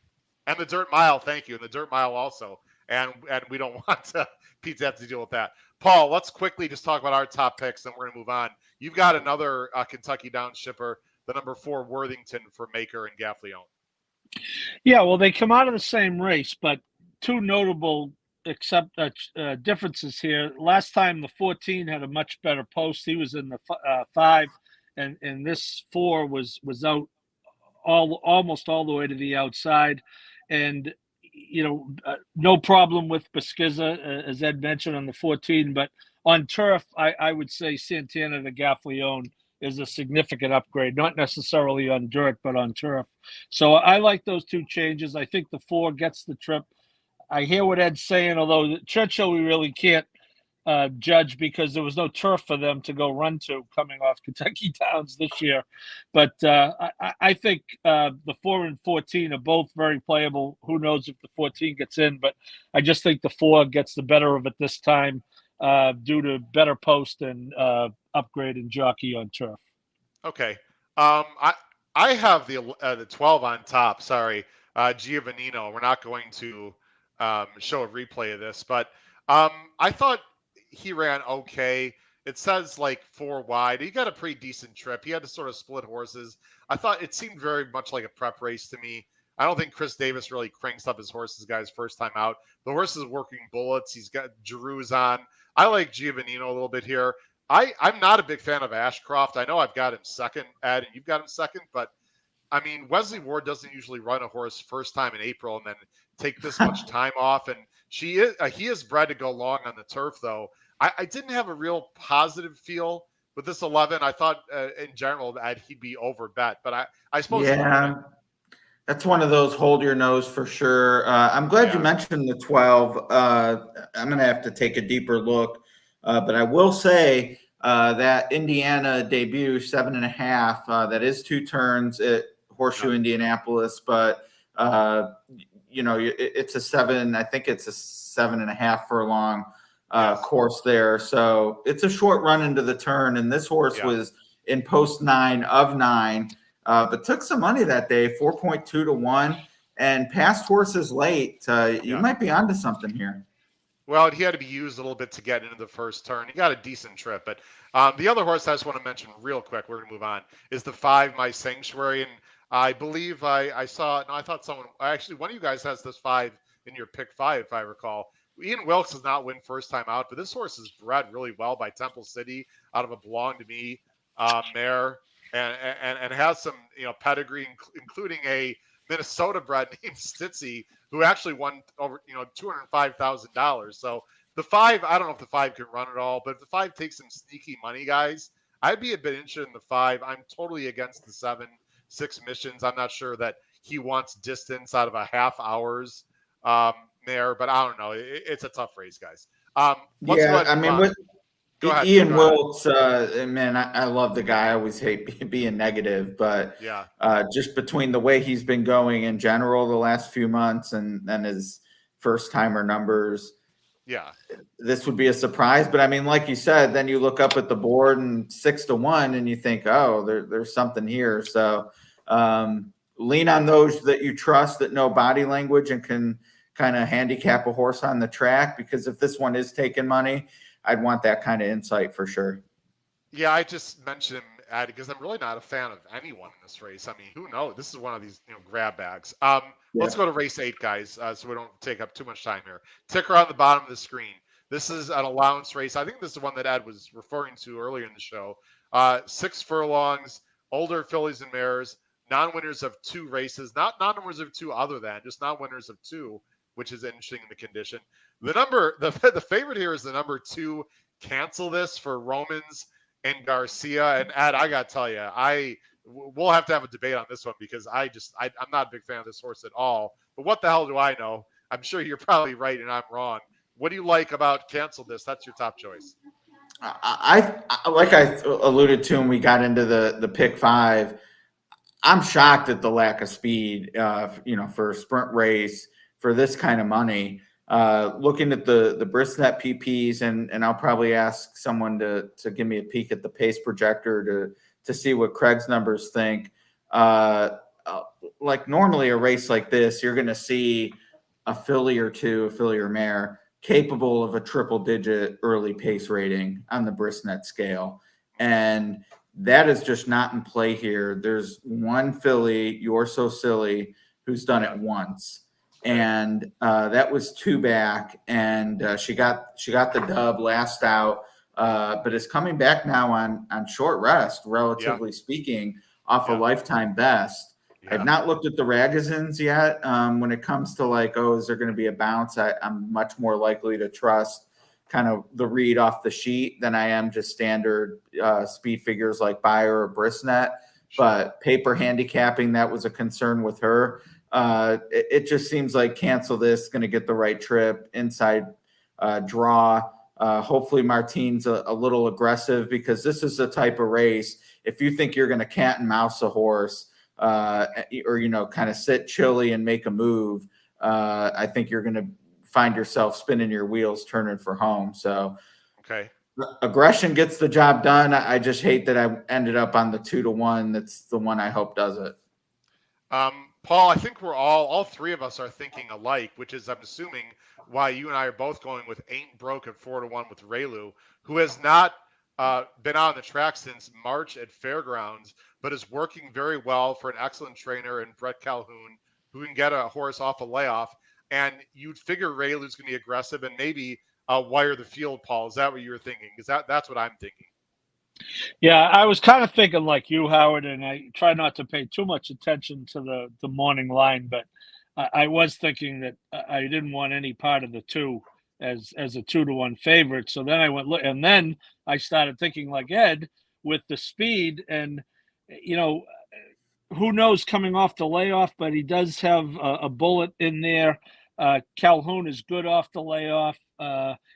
And the dirt mile, thank you. And the dirt mile also. And we don't want Pete to have to deal with that. Paul, let's quickly just talk about our top picks, and we're going to move on. You've got another Kentucky down shipper, the number 4 Worthington for Maker and Gaffleone. Yeah, well, they come out of the same race, but two notable differences here. Last time the 14 had a much better post. He was in the 5, and this 4 was out almost all the way to the outside, and no problem with Beskiza, as Ed mentioned, on the 14. But on turf, I would say Santana de Gaffleone is a significant upgrade, not necessarily on dirt, but on turf. So I like those two changes. I think the 4 gets the trip. I hear what Ed's saying, although Churchill we really can't judge because there was no turf for them to go run to coming off Kentucky Downs this year. But I think the 4 and 14 are both very playable. Who knows if the 14 gets in, but I just think the 4 gets the better of it this time due to better post and upgrade and jockey on turf. Okay. I have the 12 on top. Sorry, Giovannino. We're not going to show a replay of this, but I thought he ran okay. It says like 4 wide. He got a pretty decent trip. He had to sort of split horses. I thought it seemed very much like a prep race to me. I don't think Chris Davis really cranks up his horses, guys, first time out. The horse is working bullets. He's got Giroux's on. I like Giovannino a little bit here. I'm not a big fan of Ashcroft. I know I've got him second, Ed, and you've got him second, but I mean, Wesley Ward doesn't usually run a horse first time in April and then take this much time off. And he is bred to go long on the turf, though. I didn't have a real positive feel with this 11. I thought in general that he'd be over bet, but I suppose. Yeah, that's one of those hold your nose for sure. I'm glad you mentioned the 12. I'm going to have to take a deeper look, but I will say that Indiana debut 7.5. That is 2 turns at Horseshoe Indianapolis, but it's a 7. I think it's a 7.5 furlong course there. So it's a short run into the turn, and this horse was in post 9 of 9. But took some money that day, 4.2 to 1, and passed horses late. You might be onto something here. Well, he had to be used a little bit to get into the first turn. He got a decent trip, but the other horse I just want to mention real quick, we're going to move on, is the 5, My Sanctuary. And I believe I thought someone, actually one of you guys has this 5 in your pick 5, if I recall. Ian Wilkes does not win first time out, but this horse is bred really well by Temple City out of a Belong to Me mare. And has some pedigree, including a Minnesota bred named Stitzy, who actually won over $205,000. So the 5, I don't know if the 5 can run at all, but if the 5 takes some sneaky money, guys, I'd be a bit interested in the 5. I'm totally against the 7, 6 missions. I'm not sure that he wants distance out of a half hour's mare, but I don't know. It's a tough race, guys. Ian Wilkes, man, I love the guy. I always hate being negative, but just between the way he's been going in general the last few months and his first-timer numbers, this would be a surprise. But, I mean, like you said, then you look up at the board and 6 to 1, and you think, oh, there's something here. So lean on those that you trust that know body language and can kind of handicap a horse on the track, because if this one is taking money, I'd want that kind of insight for sure. Yeah, I just mentioned him, Ed, because I'm really not a fan of anyone in this race. I mean, who knows? This is one of these grab bags. Let's go to race 8, guys, so we don't take up too much time here. Ticker on the bottom of the screen. This is an allowance race. I think this is the one that Ed was referring to earlier in the show. 6 furlongs, older fillies and mares, non-winners of 2 races, not non-winners of 2 other than, just non-winners of 2, which is interesting in the condition. The favorite here is the number 2, Cancel This, for Romans and Garcia. And Ed, I got to tell you, we'll have to have a debate on this one, because I'm not a big fan of this horse at all. But what the hell do I know? I'm sure you're probably right and I'm wrong. What do you like about Cancel This? That's your top choice. I like I alluded to when we got into the pick 5. I'm shocked at the lack of speed, for a sprint race for this kind of money. Looking at the Brisnet PPs, and I'll probably ask someone to give me a peek at the pace projector to see what Craig's numbers think. Like normally a race like this, you're going to see a filly or two, a filly or mare, capable of a triple-digit early pace rating on the Brisnet scale. And that is just not in play here. There's one filly, You're So Silly, who's done it once. And that was 2 back, and she got the dub last out, but is coming back now on short rest, relatively speaking, off a lifetime best. I've not looked at the Ragazins yet. When it comes to like, is there going to be a bounce? I'm much more likely to trust kind of the read off the sheet than I am just standard speed figures like Bayer or Brisnet. But paper handicapping, that was a concern with her. It just seems like Cancel This, going to get the right trip, inside draw. Hopefully Martine's a little aggressive, because this is the type of race, if you think you're going to cat and mouse a horse, or kind of sit chilly and make a move, I think you're going to find yourself spinning your wheels, turning for home. So aggression gets the job done. I just hate that I ended up on the 2-1. That's the one I hope does it. Paul, I think we're all 3 of us are thinking alike, which is, I'm assuming, why you and I are both going with Ain't Broke at 4-1 with Raylu, who has not been on the track since March at Fairgrounds, but is working very well for an excellent trainer in Brett Calhoun, who can get a horse off a layoff. And you'd figure Raylu's going to be aggressive and maybe wire the field, Paul. Is that what you were thinking? Because that's what I'm thinking. Yeah, I was kind of thinking like you, Howard, and I try not to pay too much attention to the morning line, but I was thinking that I didn't want any part of the 2 as a 2-1 favorite. So then I went and then I started thinking like Ed with the speed, and who knows coming off the layoff, but he does have a bullet in there. Calhoun is good off the layoff.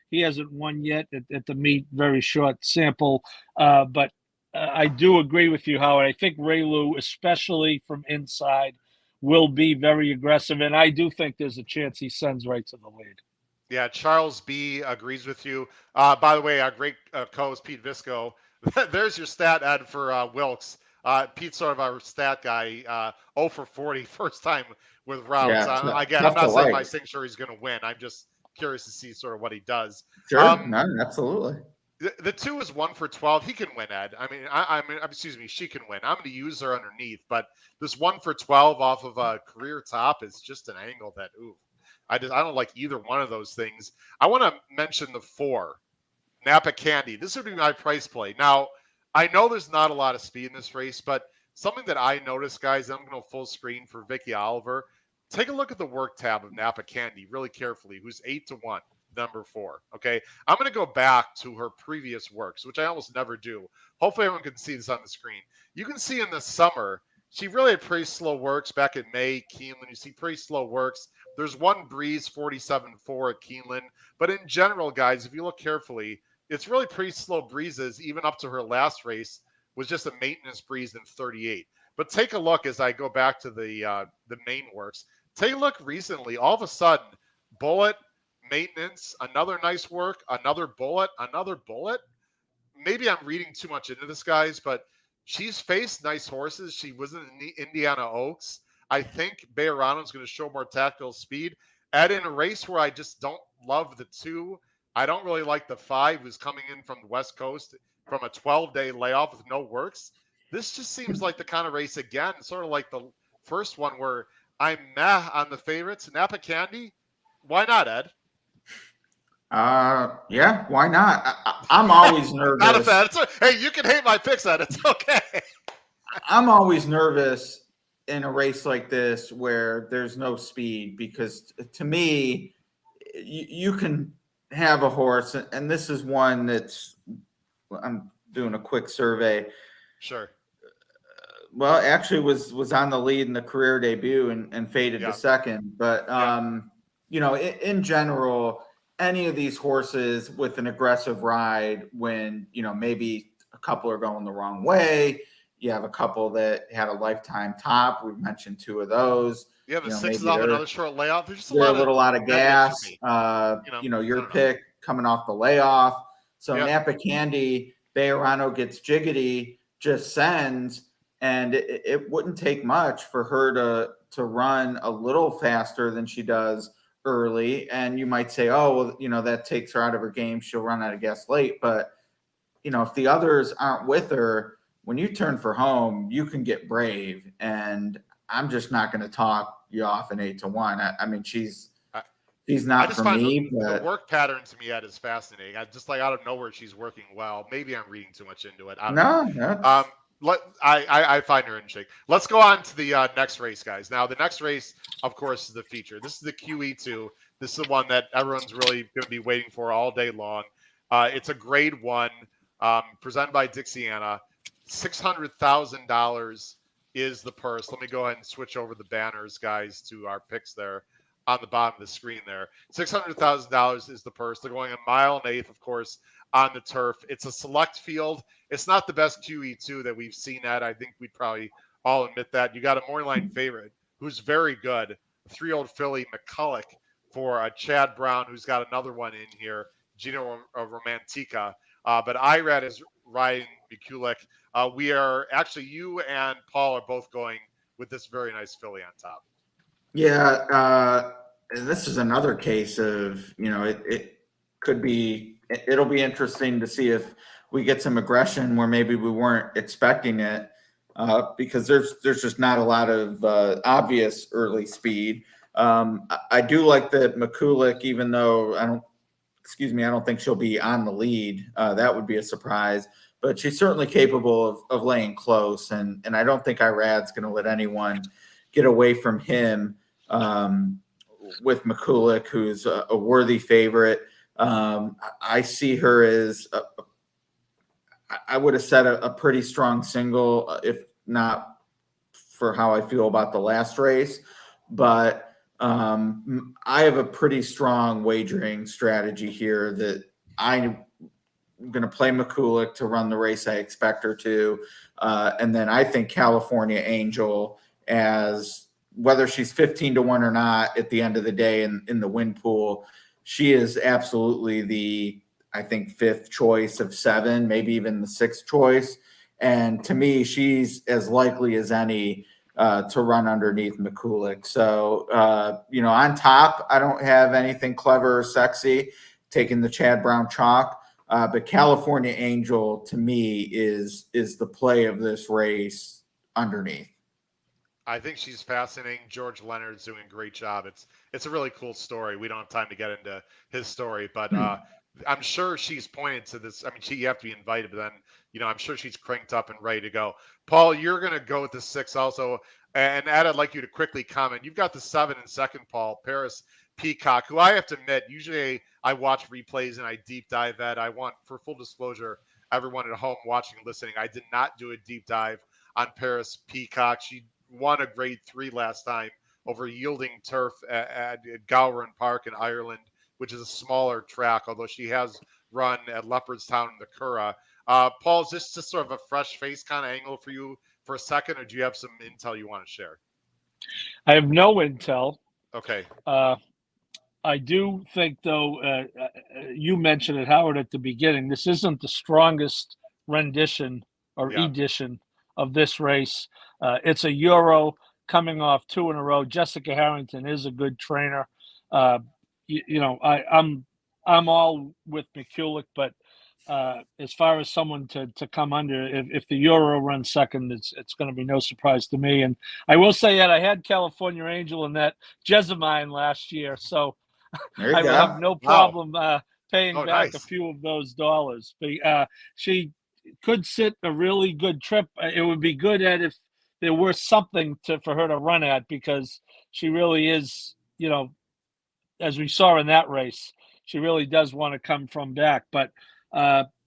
He hasn't won yet at the meet, very short sample. But I do agree with you, Howard. I think Raylu, especially from inside, will be very aggressive. And I do think there's a chance he sends right to the lead. Yeah, Charles B. agrees with you. By the way, our great co-host, Pete Visco, there's your stat ad for Wilkes. Pete's sort of our stat guy, 0 for 40, first time with routes. Again, I'm not saying by saying sure he's going to win. I'm just curious to see sort of what he does. Sure, no, absolutely. The 2 is 1 for 12. He can win, Ed. I mean, excuse me, she can win. I'm going to use her underneath, but this 1 for 12 off of a career top is just an angle that, I don't like either one of those things. I want to mention the 4, Napa Candy. This would be my price play. Now, I know there's not a lot of speed in this race, but something that I noticed, guys, I'm going to go full screen for Vicky Oliver. Take a look at the work tab of Napa Candy really carefully, who's 8-1, number 4. Okay. I'm going to go back to her previous works, which I almost never do. Hopefully everyone can see this on the screen. You can see in the summer, she really had pretty slow works back in May, Keeneland. You see pretty slow works. There's one breeze, 47.4 at Keeneland. But in general, guys, if you look carefully, it's really pretty slow breezes, even up to her last race, was just a maintenance breeze in 38. But take a look as I go back to the main works. Take a look recently. All of a sudden, bullet, maintenance, another nice work, another bullet. Maybe I'm reading too much into this, guys, but she's faced nice horses. She was in the Indiana Oaks. I think Bejarano's going to show more tactical speed. And in a race where I just don't love the 2, I don't really like the 5, who's coming in from the West Coast from a 12-day layoff with no works. This just seems like the kind of race, again, sort of like the first one where I'm meh on the favorites. Napa Candy, why not, Ed? Yeah, why not? I'm always nervous. Not a fan. Hey, you can hate my picks, Ed. It's okay. I'm always nervous in a race like this where there's no speed, because to me, you can have a horse, and this is one that's, I'm doing a quick survey. Sure. Well, actually was on the lead in the career debut and faded to second. But, in general, any of these horses with an aggressive ride when, maybe a couple are going the wrong way. You have a couple that had a lifetime top. We've mentioned two of those. Yeah, the six is Maybe off another short layoff. There's just a they're a lot of little out of negatives gas. for me. Your pick coming off the layoff. So Yep. Napa Candy, Bejarano gets jiggity, just sends, and it wouldn't take much for her to run a little faster than she does early. And you might say, oh, well, that takes her out of her game. She'll run out of gas late. But, if the others aren't with her, when you turn for home, you can get brave. And I'm just not going to talk you off an 8-1. I mean, she's not for me. The work pattern to me, Ed, is fascinating. I just like out of nowhere, she's working well. Maybe I'm reading too much into it. I don't know. I find her in shape. Let's go on to the next race, guys. Now, the next race, of course, is the feature. This is the QE2. This is the one that everyone's really going to be waiting for all day long. It's a grade 1, presented by Dixiana. $600,000 is the purse. Let me go ahead and switch over the banners, guys, to our picks there on the bottom of the screen there. $600,000 is the purse. They're going a mile and eighth, of course, on the turf. It's a select field. It's not the best QE2 that we've seen at. I think we'd probably all admit that. You got a morning line favorite who's very good, 3-year-old filly McCulloch for Chad Brown, who's got another one in here, Gino Romantica. But Irad is riding McCulloch. We are actually, you and Paul are both going with this very nice filly on top. Yeah, this is another case of, it could be, it'll be interesting to see if we get some aggression where maybe we weren't expecting it, because there's just not a lot of obvious early speed. I do like that McCulloch, even though I don't think she'll be on the lead. That would be a surprise, but she's certainly capable of laying close. And I don't think Irad's going to let anyone get away from him with McCulloch, who's a worthy favorite. I see her as I would have set a pretty strong single, if not for how I feel about the last race. But I have a pretty strong wagering strategy here that I'm going to play McCulloch to run the race I expect her to. And then I think California Angel, as whether she's 15-1 or not at the end of the day in the win pool, she is absolutely the, I think, 5th choice of 7, maybe even the 6th choice. And to me, she's as likely as any to run underneath McCulloch. So, on top, I don't have anything clever or sexy, taking the Chad Brown chalk. But California Angel, to me, is the play of this race underneath. I think she's fascinating. George Leonard's doing a great job. It's a really cool story. We don't have time to get into his story, but I'm sure she's pointed to this. I mean, you have to be invited, but then, I'm sure she's cranked up and ready to go. Paul, you're going to go with the 6 also. And Ed, I'd like you to quickly comment. You've got the 7 in second, Paul, Paris Peacock, who I have to admit, usually I watch replays and I deep dive that. For full disclosure, everyone at home watching and listening, I did not do a deep dive on Paris Peacock. She won a grade 3 last time over yielding turf at Gowran Park in Ireland, which is a smaller track, although she has run at Leopardstown in the Curragh. Paul, is this just sort of a fresh face kind of angle for you for a second, or do you have some intel you want to share? I have no intel. Okay. I do think, though, you mentioned it, Howard, at the beginning, this isn't the strongest rendition or edition of this race. It's a Euro coming off 2 in a row. Jessica Harrington is a good trainer. I'm all with McCulloch, but as far as someone to come under, if the Euro runs second, it's going to be no surprise to me. And I will say that I had California Angel in that Jessamine last year, so I will have no problem paying back a few of those dollars. But she could sit a really good trip. It would be good if there were something for her to run at, because she really is, as we saw in that race, she really does want to come from back. But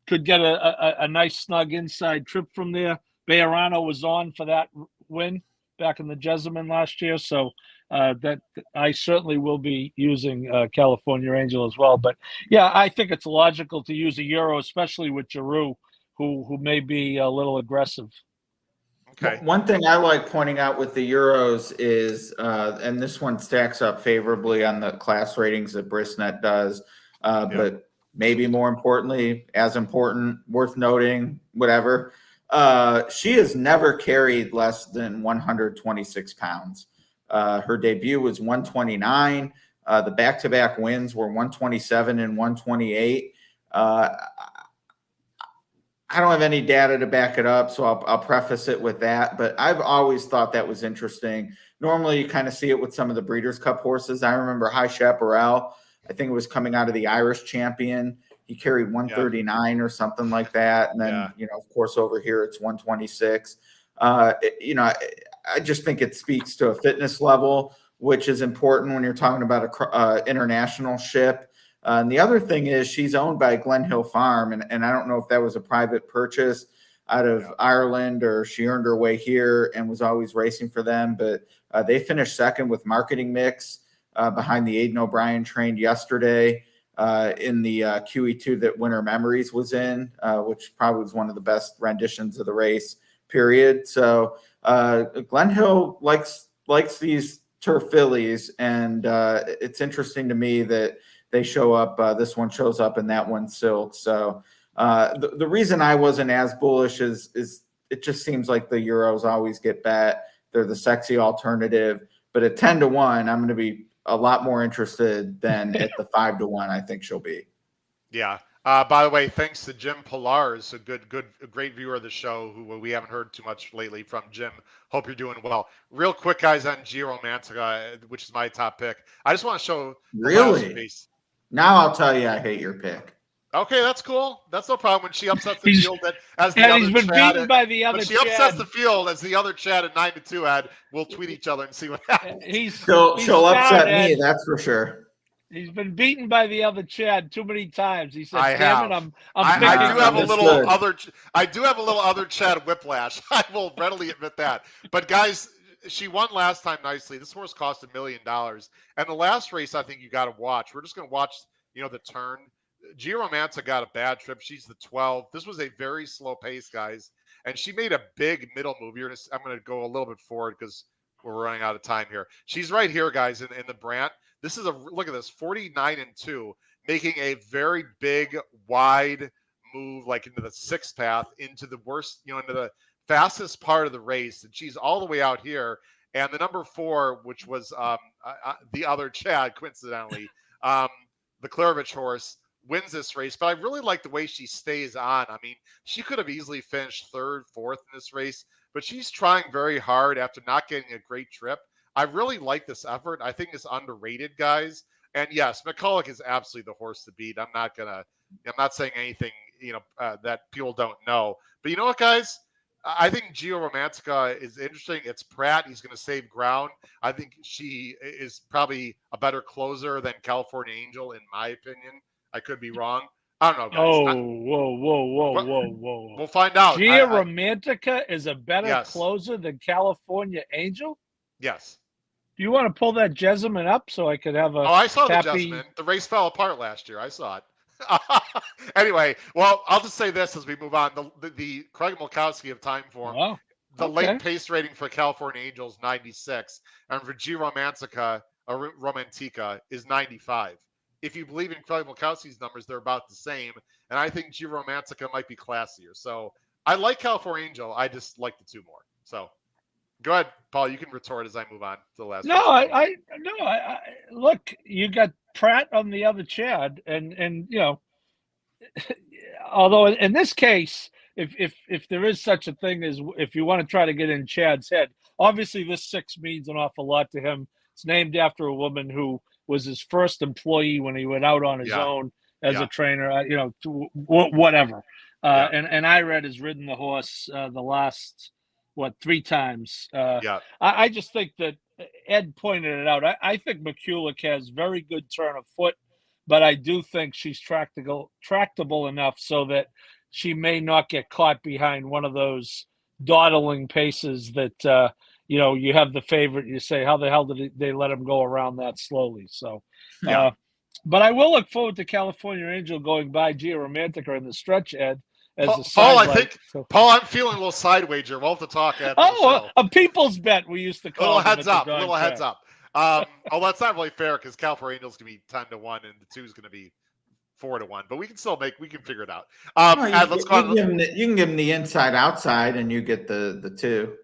could get a nice snug inside trip from there. Bejarano was on for that win back in the Jessamine last year. So that I certainly will be using California Angel as well. But yeah, I think it's logical to use a Euro, especially with Giroux, who may be a little aggressive. Okay. One thing I like pointing out with the Euros is, and this one stacks up favorably on the class ratings that Brisnet does, but maybe more importantly, as important, worth noting, whatever, she has never carried less than 126 pounds. Her debut was 129. The back-to-back wins were 127 and 128. I don't have any data to back it up, so I'll preface it with that. But I've always thought that was interesting. Normally, you kind of see it with some of the Breeders' Cup horses. I remember High Chaparral. I think it was coming out of the Irish Champion. He carried 139 or something like that. And then, of course, over here it's 126. I just think it speaks to a fitness level, which is important when you're talking about an international ship. And the other thing is she's owned by Glen Hill Farm, and I don't know if that was a private purchase out of Ireland or she earned her way here and was always racing for them. But they finished second with Marketing Mix behind the Aidan O'Brien trained yesterday in the QE2 that Winter Memories was in, which probably was one of the best renditions of the race, period. So Glen Hill likes these turf fillies, and it's interesting to me that they show up. This one shows up and that one silk. So the reason I wasn't as bullish is it just seems like the Euros always get bet. They're the sexy alternative. But at 10-1, I'm going to be a lot more interested than at the 5-1. I think she'll be. Yeah. By the way, thanks to Jim Pillars, a great viewer of the show, who we haven't heard too much lately from Jim. Hope you're doing well. Real quick, guys, on Giromantica, which is my top pick. I just want to show the last piece. Now I'll tell you I hate your pick. Okay, that's cool. That's no problem. When she upsets the field as the other he's been Chad beaten by the other when she Chad. upsets the field as the other Chad at 9-2 had, we'll tweet each other and see what happens. She'll upset me, that's for sure. He's been beaten by the other Chad too many times. He said, I have. I do have a little other Chad whiplash. I will readily admit that. But guys, she won last time nicely. This horse cost $1 million. And the last race I think you got to watch. We're just going to watch, the turn. Giromantica got a bad trip. She's the 12. This was a very slow pace, guys. And she made a big middle move. I'm going to go a little bit forward because we're running out of time here. She's right here, guys, in the Brant. This is look at this, 49-2, making a very big, wide move, like into the sixth path, into the worst, into the fastest part of the race. And she's all the way out here. And the number 4, which was the other Chad, coincidentally, the Klarovich horse, wins this race. But I really like the way she stays on. I mean, she could have easily finished 3rd, 4th in this race, but she's trying very hard after not getting a great trip. I really like this effort. I think it's underrated, guys. And yes, McCulloch is absolutely the horse to beat. I'm not saying anything, that people don't know. But you know what, guys? I think Giromantica is interesting. It's Pratt. He's going to save ground. I think she is probably a better closer than California Angel, in my opinion. I could be wrong. I don't know, guys. Whoa. We'll find out. Giromantica is a better closer than California Angel? Yes. Do you want to pull that Jessamine up so I could have a I saw the Jessamine. The race fell apart last year. I saw it. Anyway, well, I'll just say this as we move on. The Craig Mulkowski of Time Form, late pace rating for California Angels 96, and for Giromantica is 95. If you believe in Craig Mulkowski's numbers, they're about the same, and I think Giromantica might be classier. So I like California Angel. I just like the 2 more. So go ahead, Paul. You can retort as I move on to the last. Look, you got Pratt on the other Chad, and although in this case, if there is such a thing as if you want to try to get in Chad's head, obviously this 6 means an awful lot to him. It's named after a woman who was his first employee when he went out on his own as a trainer. Whatever. And Irad has ridden the horse the last 3 times. I just think that Ed pointed it out. I think McCulloch has very good turn of foot, but I do think she's tractable enough so that she may not get caught behind one of those dawdling paces that you have the favorite. You say, how the hell did they let him go around that slowly? So, Yeah. but I will look forward to California Angel going by Gia Romantica in the stretch, Ed, as a Paul, I sidelight. think, So, Paul, I'm feeling a little side wager. We'll have to talk after the show. a people's bet, we used to A call little them heads at up. the A dog little heads track. up. Although that's not really fair because California Angels can be 10-1 and the 2 is going to be 4-1. But we can figure it out. Well, Ed, let's go on. you can give them the inside outside, and you get the 2.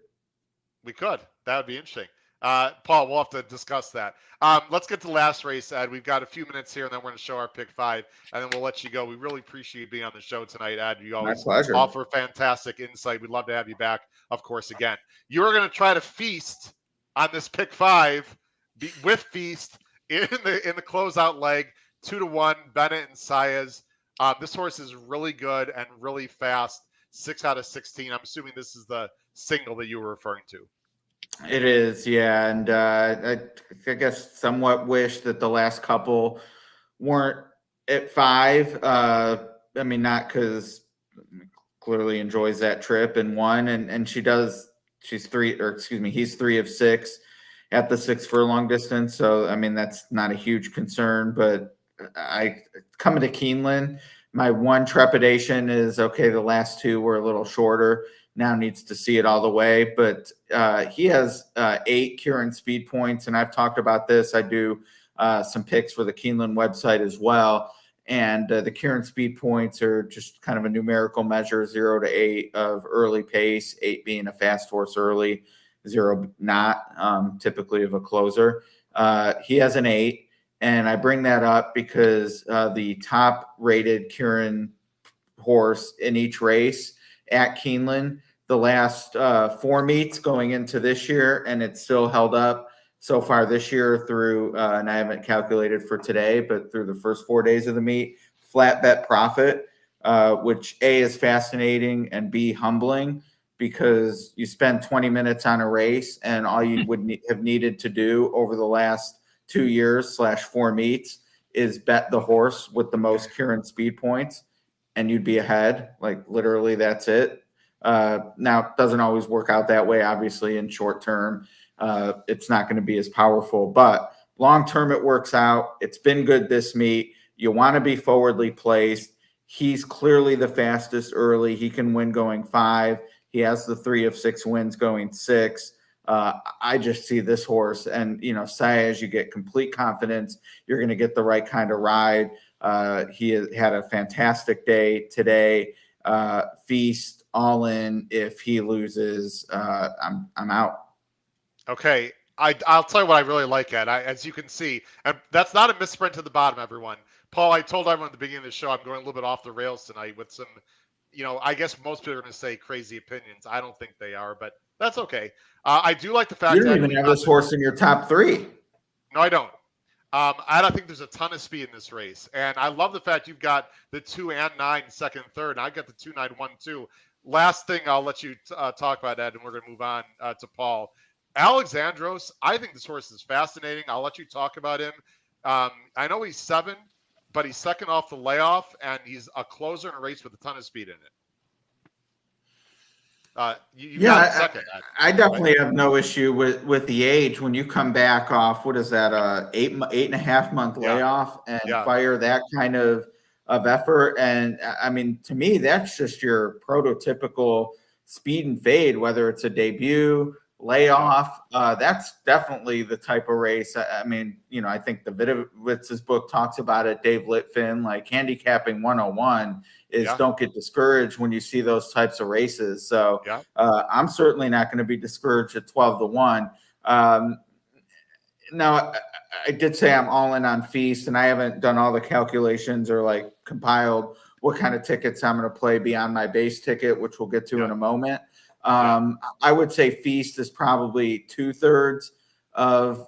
We could. That would be interesting. Paul, we'll have to discuss that. Let's get to the last race, Ed. We've got a few minutes here, and then we're going to show our pick 5, and then we'll let you go. We really appreciate you being on the show tonight, Ed. You My always pleasure. offer fantastic insight. We'd love to have you back, of course, again. You're going to try to feast on this pick 5 with Feast in the closeout leg, 2-1, Bennett and Saez. This horse is really good and really fast. 6 out of 16. I'm assuming this is the single that you were referring to. It is, yeah, and I guess somewhat wish that the last couple weren't at 5. I mean, not because clearly enjoys that trip and won, and she's 3, or excuse me, he's 3 of 6 at the 6 furlong distance. So I mean, that's not a huge concern. But I coming to Keeneland, my one trepidation is okay. The last 2 were a little shorter. Now needs to see it all the way, but he has 8 Kieran speed points, and I've talked about this. I do some picks for the Keeneland website as well, and the Kieran speed points are just kind of a numerical measure, 0 to 8 of early pace, 8 being a fast horse early, 0 not, typically of a closer. He has an 8, and I bring that up because the top-rated Kieran horse in each race at Keeneland, the last 4 meets going into this year, and it's still held up so far this year through, and I haven't calculated for today, but through the first 4 days of the meet, flat bet profit, which A, is fascinating, and B, humbling, because you spend 20 minutes on a race, and all you would have needed to do over the last 2 years / 4 meets is bet the horse with the most Kieran speed points, and you'd be ahead. Like, literally, that's it. Now, it doesn't always work out that way. Obviously, in short term, it's not going to be as powerful, but long term, it works out. It's been good this meet. You want to be forwardly placed. He's clearly the fastest early. He can win going 5. He has the 3 of 6 wins going 6. I just see this horse, and Saez, you get complete confidence. You're going to get the right kind of ride. He had a fantastic day today. Feast all in. If he loses, I'm out. Okay, I'll tell you what I really like, Ed. As you can see, and that's not a misprint to the bottom, everyone. Paul, I told everyone at the beginning of the show I'm going a little bit off the rails tonight with some, I guess most people are going to say crazy opinions. I don't think they are, but that's okay. I do like the fact You that don't even have this horse in your top 3. No, I don't. I don't think there's a ton of speed in this race, and I love the fact you've got the 2 and 9 second, third. And I got the 2, 9, 1, 2. Last thing I'll let you talk about, Ed, and we're going to move on to Paul. Alexandros, I think this horse is fascinating. I'll let you talk about him. I know he's 7, but he's second off the layoff, and he's a closer in a race with a ton of speed in it. I definitely have no issue with the age. When you come back off, what is that, 8.5 month layoff, and fire that kind of effort. And I mean, to me, that's just your prototypical speed and fade, whether it's a debut, layoff. That's definitely the type of race. I mean, I think the Vidovitz's book talks about it. Dave Litfin, like handicapping 101 is don't get discouraged when you see those types of races. So I'm certainly not going to be discouraged at 12-1. Now, I did say I'm all in on Feast, and I haven't done all the calculations or like compiled what kind of tickets I'm going to play beyond my base ticket, which we'll get to in a moment. I would say Feast is probably 2/3 of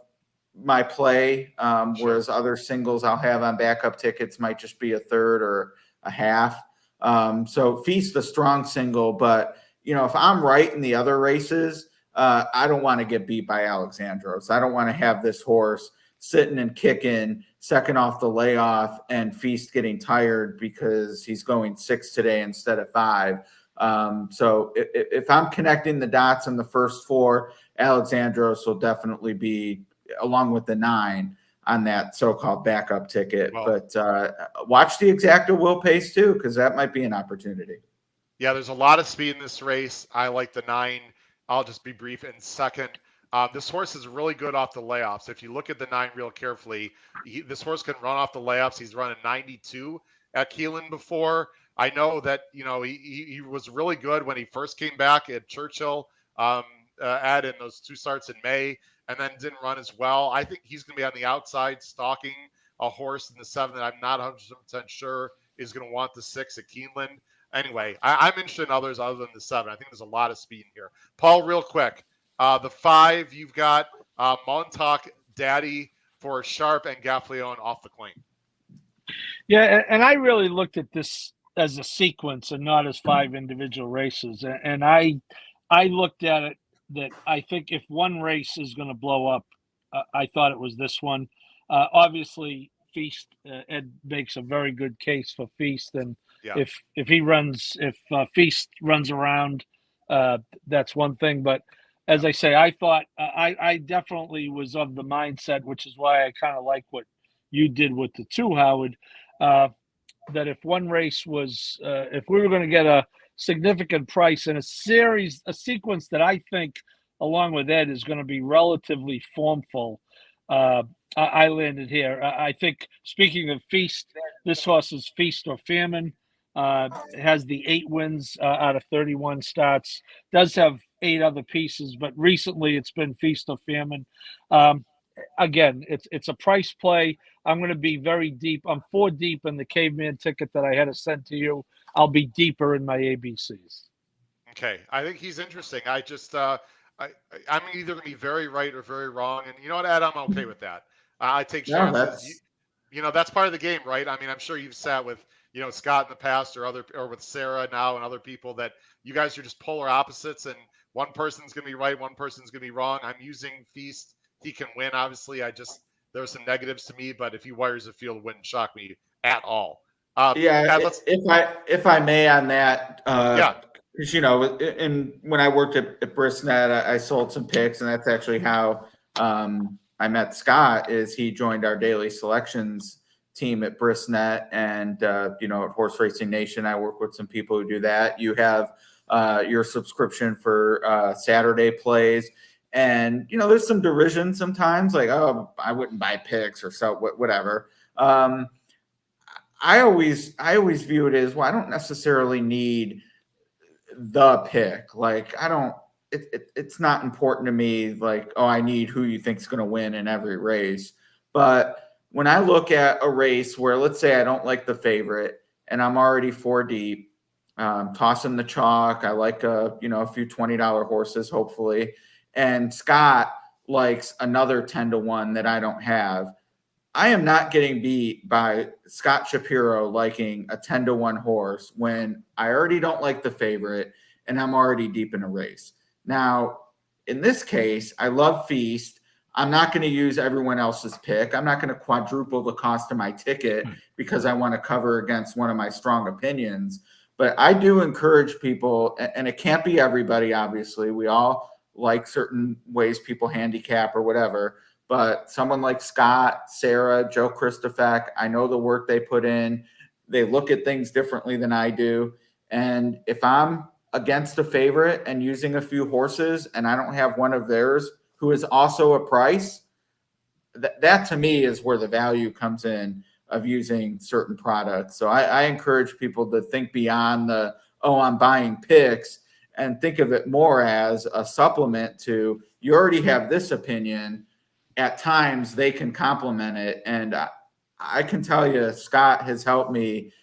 my play, whereas other singles I'll have on backup tickets might just be 1/3 or a half. So Feast a strong single, but if I'm right in the other races, I don't want to get beat by Alexandros. I don't want to have this horse sitting and kicking second off the layoff and Feast getting tired because he's going 6 today instead of 5. So if I'm connecting the dots in the first 4, Alexandros will definitely be along with the 9 on that so-called backup ticket. Well, but watch the exacta will pace too, because that might be an opportunity. Yeah, there's a lot of speed in this race. I like the 9. I'll just be brief in second. This horse is really good off the layoffs. If you look at the 9 real carefully, this horse can run off the layoffs. He's run a 92 at Keeneland before. I know that, he was really good when he first came back at Churchill, in those 2 starts in May, and then didn't run as well. I think he's going to be on the outside stalking a horse in the 7 that I'm not 100% sure is going to want the 6 at Keeneland. Anyway, I'm interested in others other than the 7. I think there's a lot of speed in here. Paul, real quick, the 5, you've got Montauk, Daddy for Sharp, and Gaffleon off the claim. Yeah, and I really looked at this as a sequence and not as 5 individual races. And I looked at it that I think if one race is going to blow up, I thought it was this one. Obviously, Feast, Ed makes a very good case for Feast, and if Feast runs around, that's one thing. But as I say, I thought I definitely was of the mindset, which is why I kind of like what you did with the 2, Howard. That if one race was, if we were going to get a significant price in a sequence that I think, along with Ed, is going to be relatively formful, I landed here. I think, speaking of Feast, this horse is Feast or Famine. Has the 8 wins out of 31 starts. Does have 8 other pieces, but recently it's been Feast or Famine. Again, it's a price play. I'm going to be very deep. I'm 4 deep in the caveman ticket that I had to send to you. I'll be deeper in my ABCs. Okay, I think he's interesting. I'm either going to be very right or very wrong, and you know what, Ed, I'm okay with that. I take chances. That's part of the game, right? I mean, I'm sure you've sat with Scott in the past or with Sarah now and other people that you guys are just polar opposites, and one person's going to be right, one person's going to be wrong. I'm using Feast. He can win. Obviously, there are some negatives to me, but if he wires the field, it wouldn't shock me at all. If I may on that, yeah. Because when I worked at Brisnet, I sold some picks, and that's actually how I met Scott. Is he joined our daily selections team at Brisnet, and at Horse Racing Nation, I work with some people who do that. You have your subscription for Saturday plays. And, there's some derision sometimes, like, oh, I wouldn't buy picks or so, whatever. I always view it as, well, I don't necessarily need the pick. Like, it's not important to me, like, oh, I need who you think is going to win in every race. But when I look at a race where, let's say I don't like the favorite and I'm already 4 deep, tossing the chalk, I like a few $20 horses, hopefully. And Scott likes another 10-1 that I don't have. I am not getting beat by Scott Shapiro liking a 10-1 horse when I already don't like the favorite and I'm already deep in a race. Now, in this case, I love Feast. I'm not going to use everyone else's pick. I'm not going to quadruple the cost of my ticket because I want to cover against one of my strong opinions. But I do encourage people, and it can't be everybody, obviously. We all like certain ways people handicap or whatever, but someone like Scott, Sarah, Joe Christofek, I know the work they put in. They look at things differently than I do. And if I'm against a favorite and using a few horses and I don't have one of theirs who is also a price, that to me is where the value comes in of using certain products. So I encourage people to think beyond I'm buying picks, and think of it more as a supplement to, you already have this opinion. At times they can complement it. And I can tell you, Scott has helped me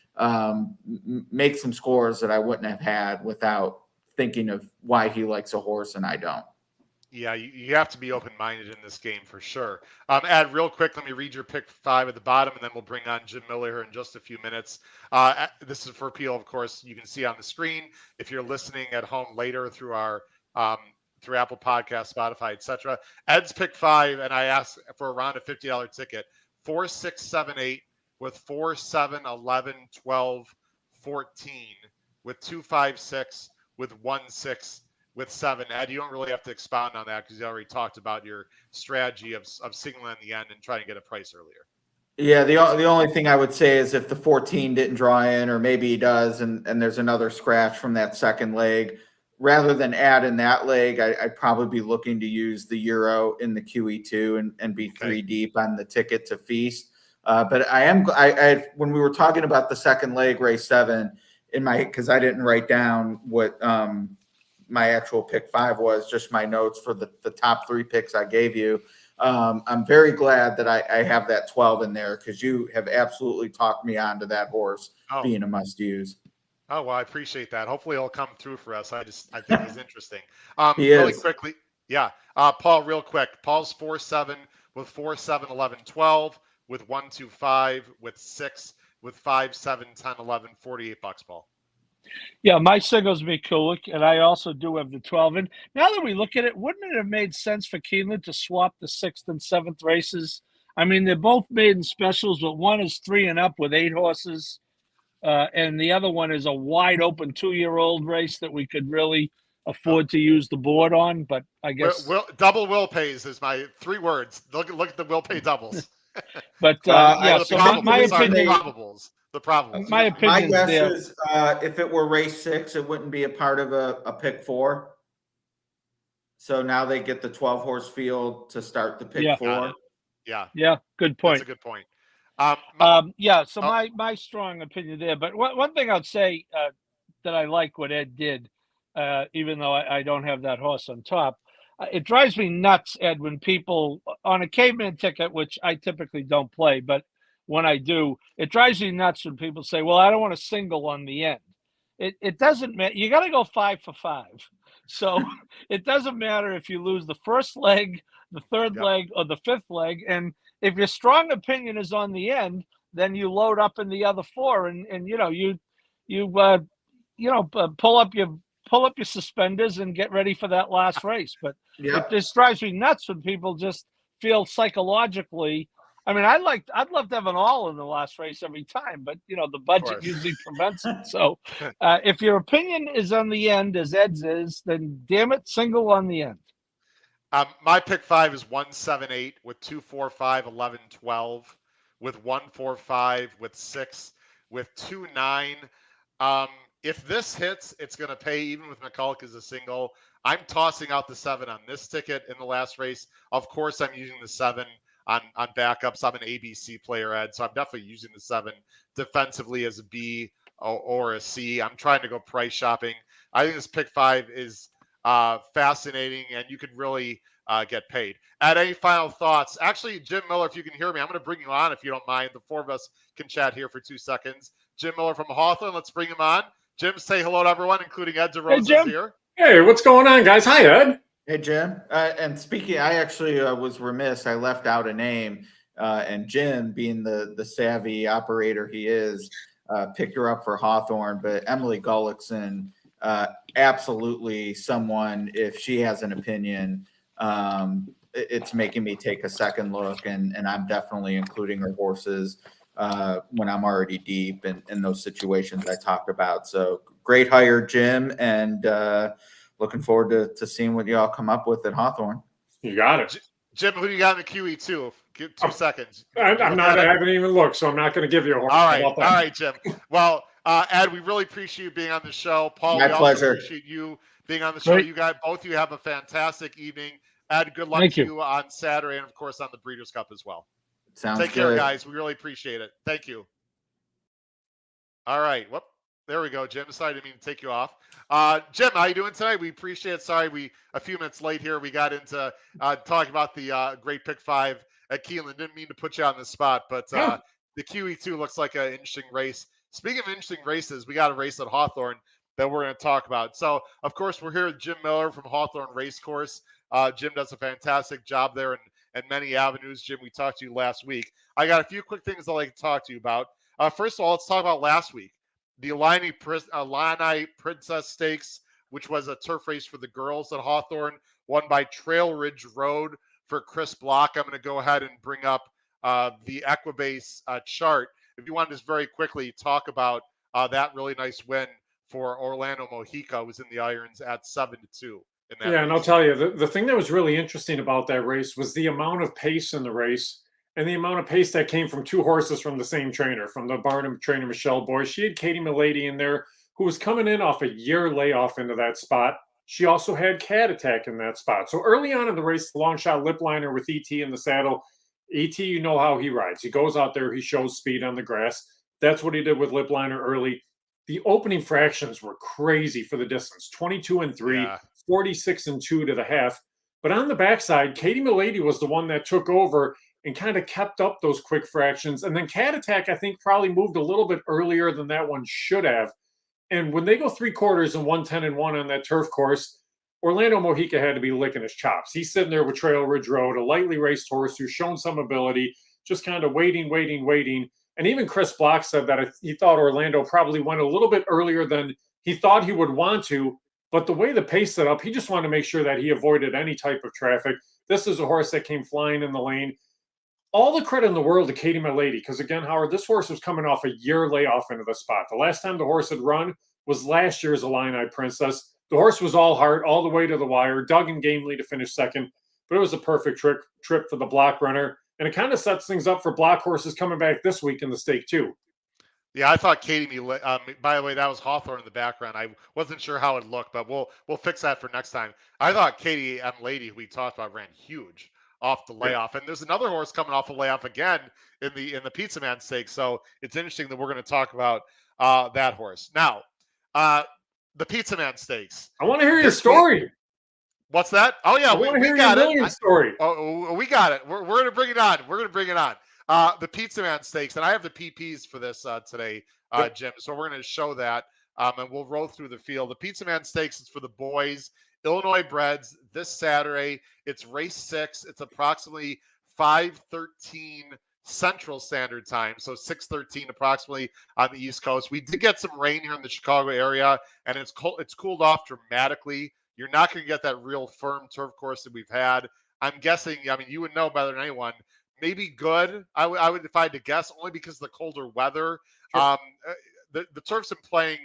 make some scores that I wouldn't have had without thinking of why he likes a horse and I don't. Yeah, you have to be open-minded in this game for sure. Ed, real quick, let me read your pick 5 at the bottom, and then we'll bring on Jim Miller here in just a few minutes. This is for people, of course, you can see on the screen. If you're listening at home later through our through Apple Podcasts, Spotify, etc. Ed's pick 5, and I asked for around a $50 ticket. 4, 6, 7, 8 with 4, 7, 11, 12, 14 with 256, with 1-6, with 7. Ed, you don't really have to expound on that because you already talked about your strategy of singling in the end and trying to get a price earlier. Yeah, the only thing I would say is if the 14 didn't draw in, or maybe he does, and there's another scratch from that second leg, rather than add in that leg, I'd probably be looking to use the Euro in the QE2 and be 3 deep on the ticket to feast. But I when we were talking about the second leg, race 7, because I didn't write down what my actual pick 5 was, just my notes for the top 3 picks I gave you. I'm very glad that I have that 12 in there, because you have absolutely talked me onto that horse being a must use. Oh, well, I appreciate that. Hopefully he'll come through for us. I think he's interesting. Really quickly. Yeah. Paul, real quick. Paul's 4-7 with 4-7, 11, 12 with 1-2-5 with 6 with 5, 7, 10, 11, $48, Paul. Yeah, my singles McCulloch, and I also do have the 12. And now that we look at it, wouldn't it have made sense for Keeneland to swap the 6th and 7th races? I mean, they're both maiden specials, but one is 3 and up with 8 horses, and the other one is a wide open 2-year-old race that we could really afford to use the board on. But I guess double will pays is my 3 words. Look at the will pay doubles. But yeah, so my opinion, the probables. My opinion, my guess is if it were race 6, it wouldn't be a part of a pick 4. So now they get the 12 horse field to start the pick 4. Yeah, good point. That's a good point. So my strong opinion there. But one thing I'd say that I like what Ed did, even though I don't have that horse on top. It drives me nuts, Ed, when people on a caveman ticket, which I typically don't play, but when I do, it drives me nuts when people say, well, I don't want a single on the end. It doesn't matter. You got to go 5 for 5. So it doesn't matter if you lose the first leg, the third leg, or the 5th leg. And if your strong opinion is on the end, then you load up in the other 4, and pull up your suspenders and get ready for that last race. But it just drives me nuts when people just feel psychologically. I mean, I'd love to have an all in the last race every time, but the budget usually prevents it. So if your opinion is on the end, as Ed's is, then damn it, single on the end. My pick 5 is 1-7-8 with 2-4-5, 11, 12 with 1-4-5 with 6 with 2-9. If this hits, it's going to pay even with McCulloch as a single. I'm tossing out the 7 on this ticket in the last race. Of course, I'm using the 7 on backups. I'm an ABC player, Ed, so I'm definitely using the 7 defensively as a B or a C. I'm trying to go price shopping. I think this pick 5 is fascinating, and you could really get paid. Ed, any final thoughts? Actually, Jim Miller, if you can hear me, I'm going to bring you on if you don't mind. The 4 of us can chat here for 2 seconds. Jim Miller from Hawthorne, let's bring him on. Jim, say hello to everyone, including Ed DeRosa here. Hey, what's going on, guys? Hi, Ed. Hey, Jim. And speaking, I actually was remiss. I left out a name, and Jim, being the savvy operator he is, picked her up for Hawthorne. But Emily Gullickson, absolutely someone, if she has an opinion, it's making me take a second look, and I'm definitely including her horses when I'm already deep in those situations I talked about. So great hire, Jim, and looking forward to seeing what y'all come up with at Hawthorne. You got it. Jim, who do you got in the QE2? Give 2 seconds. I haven't even looked, so I'm not going to give you a horse. All right, Jim. Well, Ed, we really appreciate you being on the show. Paul, My pleasure. Also appreciate you being on the show. You guys, both of you have a fantastic evening. Ed, good luck to you on Saturday, and of course on the Breeders' Cup as well. Sounds Take good. care, guys. We really appreciate it. Thank you. All right. Whoop. There we go, Jim. Sorry, I didn't mean to take you off. Jim, how you doing tonight? We appreciate it. Sorry, we a few minutes late here. We got into talking about the great pick 5 at Keeneland. Didn't mean to put you on the spot, but the QE2 looks like an interesting race. Speaking of interesting races, we got a race at Hawthorne that we're going to talk about. So, of course, we're here with Jim Miller from Hawthorne Racecourse. Jim does a fantastic job there and many avenues. Jim, we talked to you last week. I got a few quick things I'd like to talk to you about. First of all, let's talk about last week. The Illini Princess Stakes, which was a turf race for the girls at Hawthorne, won by Trail Ridge Road for Chris Block. I'm going to go ahead and bring up the Equibase chart. If you want to just very quickly talk about that really nice win for Orlando Mojica, who's in the irons at 7-2 in that Yeah, and I'll race. tell you, the thing that was really interesting about that race was the amount of pace in the race and the amount of pace that came from two horses from the same trainer, from the Barnum trainer, Michelle Boyce. She had Katie Milady in there, who was coming in off a year layoff into that spot. She also had Cat Attack in that spot. So early on in the race, the long shot lip liner with ET in the saddle. ET, you know how he rides. He goes out there, he shows speed on the grass. That's what he did with lip liner early. The opening fractions were crazy for the distance, 22-3, Yeah. 46-2 to the half. But on the backside, Katie Milady was the one that took over and kind of kept up those quick fractions. And then Cat Attack, I think, probably moved a little bit earlier than that one should have. And when they go 3/4 and 110-1 on that turf course, Orlando Mojica had to be licking his chops. He's sitting there with Trail Ridge Road, a lightly raced horse who's shown some ability, just kind of waiting. And even Chris Block said that he thought Orlando probably went a little bit earlier than he thought he would want to. But the way the pace set up, he just wanted to make sure that he avoided any type of traffic. This is a horse that came flying in the lane. All the credit in the world to Katie Milady, because again, Howard, this horse was coming off a year layoff into the spot. The last time the horse had run was last year's Illini Princess. The horse was all heart, all the way to the wire, dug in gamely to finish second, but it was a perfect trip for the block runner. And it kind of sets things up for block horses coming back this week in the stake too. Yeah, I thought Katie by the way, that was Hawthorne in the background. I wasn't sure how it looked, but we'll fix that for next time. I thought Katie Lady, who we talked about, ran huge off the layoff. And there's another horse coming off a layoff again in the Pizza Man Stakes. So it's interesting that we're going to talk about that horse. Now, the Pizza Man Stakes. I want to hear your story. What's that? Oh yeah, I want to hear got your million story. Oh, we got it. We're going to bring it on. We're going to bring it on. The Pizza Man Stakes, and I have the PPs for this today, Jim. So we're going to show that, and we'll roll through the field. The Pizza Man Stakes is for the boys, Illinois breds, this Saturday. It's race 6. It's approximately 5:13 Central Standard Time, so 6:13 approximately on the East Coast. We did get some rain here in the Chicago area, and it's cooled off dramatically. You're not going to get that real firm turf course that we've had. I'm guessing, I mean, you would know better than anyone. Maybe good. I would, if I had to guess, only because of the colder weather. Sure. The turf's been playing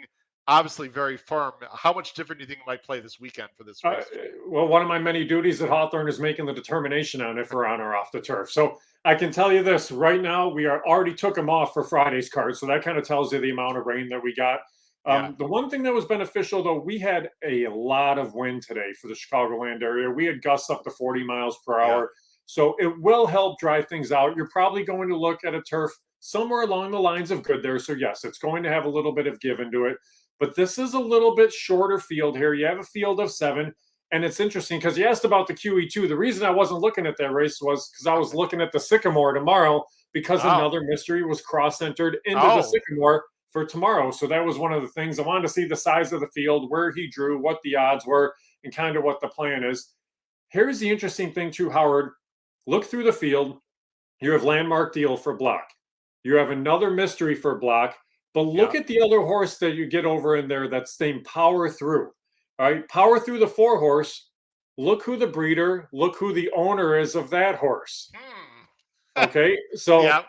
obviously very firm. How much different do you think it might play this weekend for this race? Well, one of my many duties at Hawthorne is making the determination on if we're on or off the turf. So I can tell you this right now, we already took them off for Friday's card. So that kind of tells you the amount of rain that we got. The one thing that was beneficial, though, we had a lot of wind today for the Chicagoland area. We had gusts up to 40 miles per hour. So it will help dry things out. You're probably going to look at a turf somewhere along the lines of good there. So yes, it's going to have a little bit of give into it. But this is a little bit shorter field here. You have a field of 7. And it's interesting because you asked about the QE2. The reason I wasn't looking at that race was because I was looking at the Sycamore tomorrow because another mystery was cross-entered into the Sycamore for tomorrow. So that was one of the things. I wanted to see the size of the field, where he drew, what the odds were, and kind of what the plan is. Here's the interesting thing too, Howard. Look through the field. You have Landmark Deal for block. You have another mystery for block. But look at the other horse that you get over in there that's named Power Through. All right, Power Through, the 4-horse. Look who the breeder, look who the owner is of that horse. Okay, so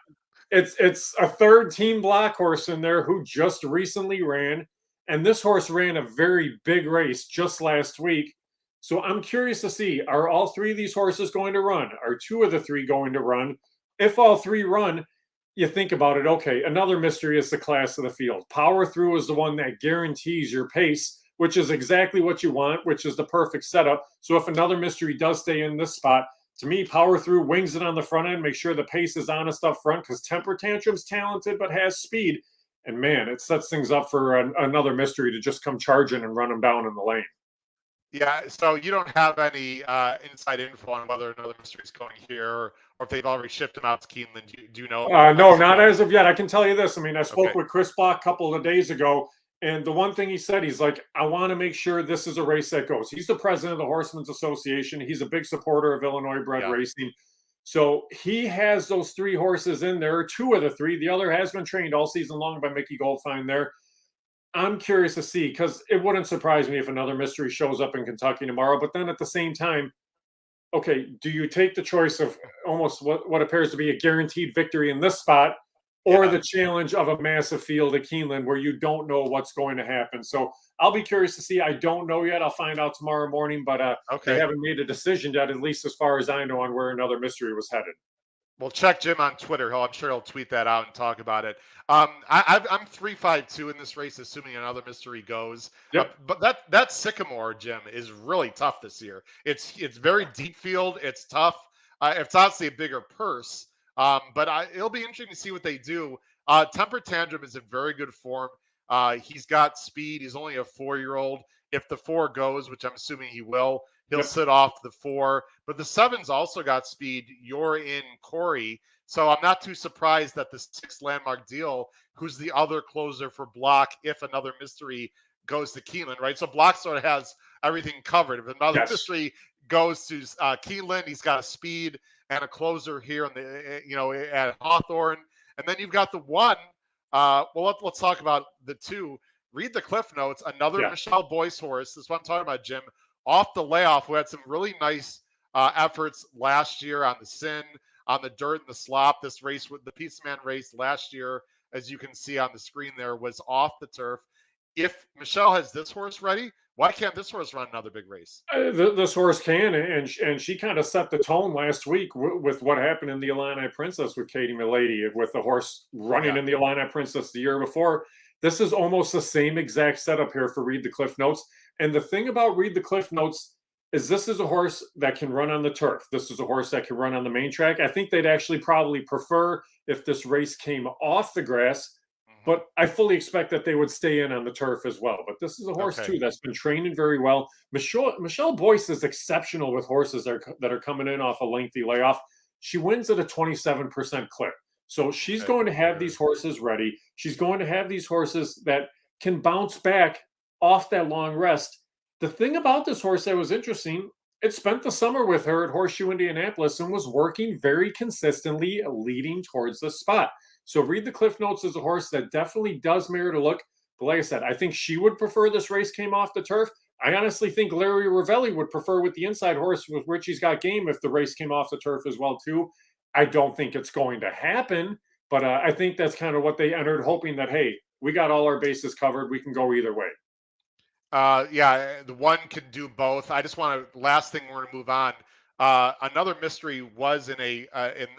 it's a third team block horse in there who just recently ran. And this horse ran a very big race just last week. So I'm curious to see, are all 3 of these horses going to run? Are 2 of the 3 going to run? If all 3 run, you think about it, okay, another mystery is the class of the field. Power Through is the one that guarantees your pace, which is exactly what you want, which is the perfect setup. So if another mystery does stay in this spot, to me, Power Through wings it on the front end, make sure the pace is honest up front, because Temper Tantrum's talented but has speed. And man, it sets things up for another mystery to just come charging and run them down in the lane. Yeah, so you don't have any inside info on whether another mystery is going here, or if they've already shipped them out to Keeneland. Do you know? No, not as of yet. I can tell you this. I mean, I spoke with Chris Block a couple of days ago, and the one thing he said, he's like, I want to make sure this is a race that goes. He's the president of the Horsemen's Association. He's a big supporter of Illinois bred racing. So he has those 3 horses in there, 2 of the 3. The other has been trained all season long by Mickey Goldfine there. I'm curious to see, because it wouldn't surprise me if another mystery shows up in Kentucky tomorrow. But then at the same time, okay, do you take the choice of almost what appears to be a guaranteed victory in this spot or the challenge of a massive field at Keeneland where you don't know what's going to happen. So I'll be curious to see. I don't know yet. I'll find out tomorrow morning, but they haven't made a decision yet, at least as far as I know, on where another mystery was headed. Well, check Jim on Twitter. I'm sure he'll tweet that out and talk about it. I'm 3-5-2 in this race, assuming another mystery goes. Yep. But that Sycamore, Jim, is really tough this year. It's very deep field. It's tough. It's obviously a bigger purse. But it'll be interesting to see what they do. Temper Tantrum is in very good form. He's got speed. He's only a 4-year-old. If the 4 goes, which I'm assuming he will, he'll sit off the 4. But the 7's also got speed. You're in Corey. So I'm not too surprised that the 6 Landmark Deal, who's the other closer for Block, if another mystery goes to Keeneland, right? So Block sort of has everything covered. If another mystery goes to Keeneland, he's got a speed and a closer here in the at Hawthorne. And then you've got the 1. Let's talk about the 2. Read the cliff notes. Another Michelle Boyce horse. This is what I'm talking about, Jim. Off the layoff, who had some really nice efforts last year on the Sin, on the dirt and the slop. This race, with the Pizza Man race last year, as you can see on the screen there, was off the turf. If Michelle has this horse ready, why can't this horse run another big race? This horse can, and she kind of set the tone last week with what happened in the Illini Princess with Katie Milady, with the horse running in the Illini Princess the year before. This is almost the same exact setup here for Read the Cliff Notes. And the thing about Read the Cliff Notes is this is a horse that can run on the turf. This is a horse that can run on the main track. I think they'd actually probably prefer if this race came off the grass, but I fully expect that they would stay in on the turf as well. But this is a horse, too, that's been training very well. Michelle Boyce is exceptional with horses that are coming in off a lengthy layoff. She wins at a 27% clip. So she's going to have these horses ready. She's going to have these horses that can bounce back off that long rest. The thing about this horse that was interesting, it spent the summer with her at Horseshoe Indianapolis and was working very consistently, leading towards the spot. So Read the Cliff Notes is a horse that definitely does merit a look. But like I said, I think she would prefer this race came off the turf. I honestly think Larry Ravelli would prefer with the inside horse with Richie's Got Game if the race came off the turf as well, too. I don't think it's going to happen, but I think that's kind of what they entered, hoping that, hey, we got all our bases covered. We can go either way. The 1 can do both. I just want to, last thing we're going to move on. Another mystery was in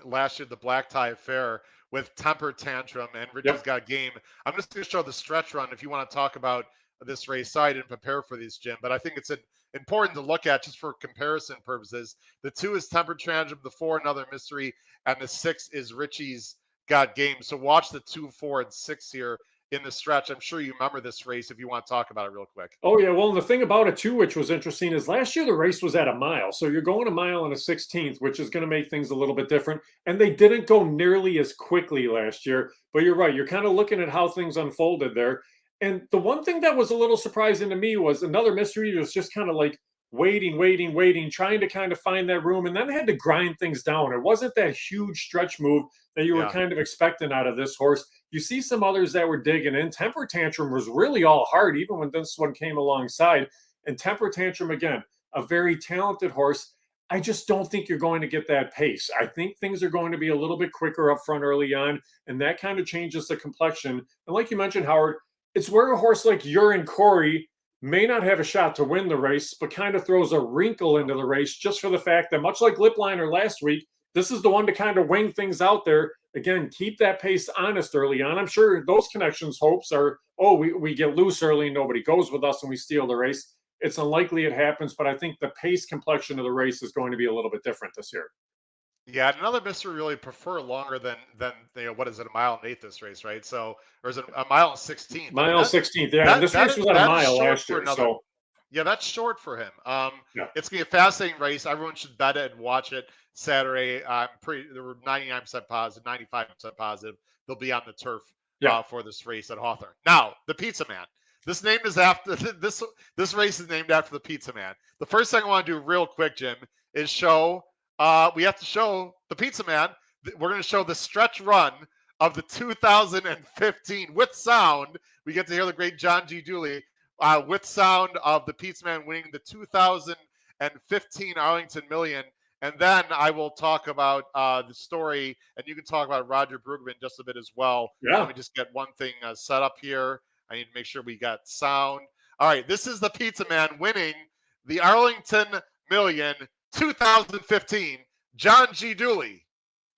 last year, the Black Tie Affair with Temper Tantrum and Richie's Got Game. I'm just going to show the stretch run if you want to talk about this race. Sorry, I didn't prepare for these, Jim, but I think it's important to look at just for comparison purposes. The 2 is Temper Tantrum, the 4 another mystery, and the 6 is Richie's Got Game. So watch the 2, 4, and 6 here in the stretch. I'm sure you remember this race if you want to talk about it real quick. Oh, yeah. Well, and the thing about it, too, which was interesting, is last year the race was at a mile. So you're going a mile and a 16th, which is going to make things a little bit different. And they didn't go nearly as quickly last year. But you're right. You're kind of looking at how things unfolded there. And the one thing that was a little surprising to me was another mystery was just kind of like waiting, trying to kind of find that room, and then had to grind things down. It wasn't that huge stretch move that you were kind of expecting out of this horse. You see some others that were digging in. Temper Tantrum was really all hard, even when this one came alongside. And Temper Tantrum, again, a very talented horse. I just don't think you're going to get that pace. I think things are going to be a little bit quicker up front early on, and that kind of changes the complexion. And like you mentioned, Howard, it's where a horse like Urine Corey may not have a shot to win the race, but kind of throws a wrinkle into the race just for the fact that, much like Lipliner last week, this is the one to kind of wing things out there. Again, keep that pace honest early on. I'm sure those connections' hopes are, we get loose early and nobody goes with us and we steal the race. It's unlikely it happens, but I think the pace complexion of the race is going to be a little bit different this year. Yeah, another mystery really prefer longer than what is it, a mile and 8 this race, right? So, or is it a mile and 16? Mile 16th, yeah. This race was at a mile last year, so yeah, that's short for him. It's gonna be a fascinating race. Everyone should bet it and watch it Saturday. They were 99% positive, 95% positive they'll be on the turf for this race at Hawthorne. Now, the Pizza Man. This race is named after the Pizza Man. The first thing I want to do real quick, Jim, is we have to show the Pizza Man. We're going to show the stretch run of the 2015 with sound. We get to hear the great John G. Dooley with sound of the Pizza Man winning the 2015 Arlington Million. And then I will talk about the story, and you can talk about Roger Brueggemann just a bit as well. Yeah. Let me just get one thing set up here. I need to make sure we got sound. All right, this is the Pizza Man winning the Arlington Million 2015. John G. Dooley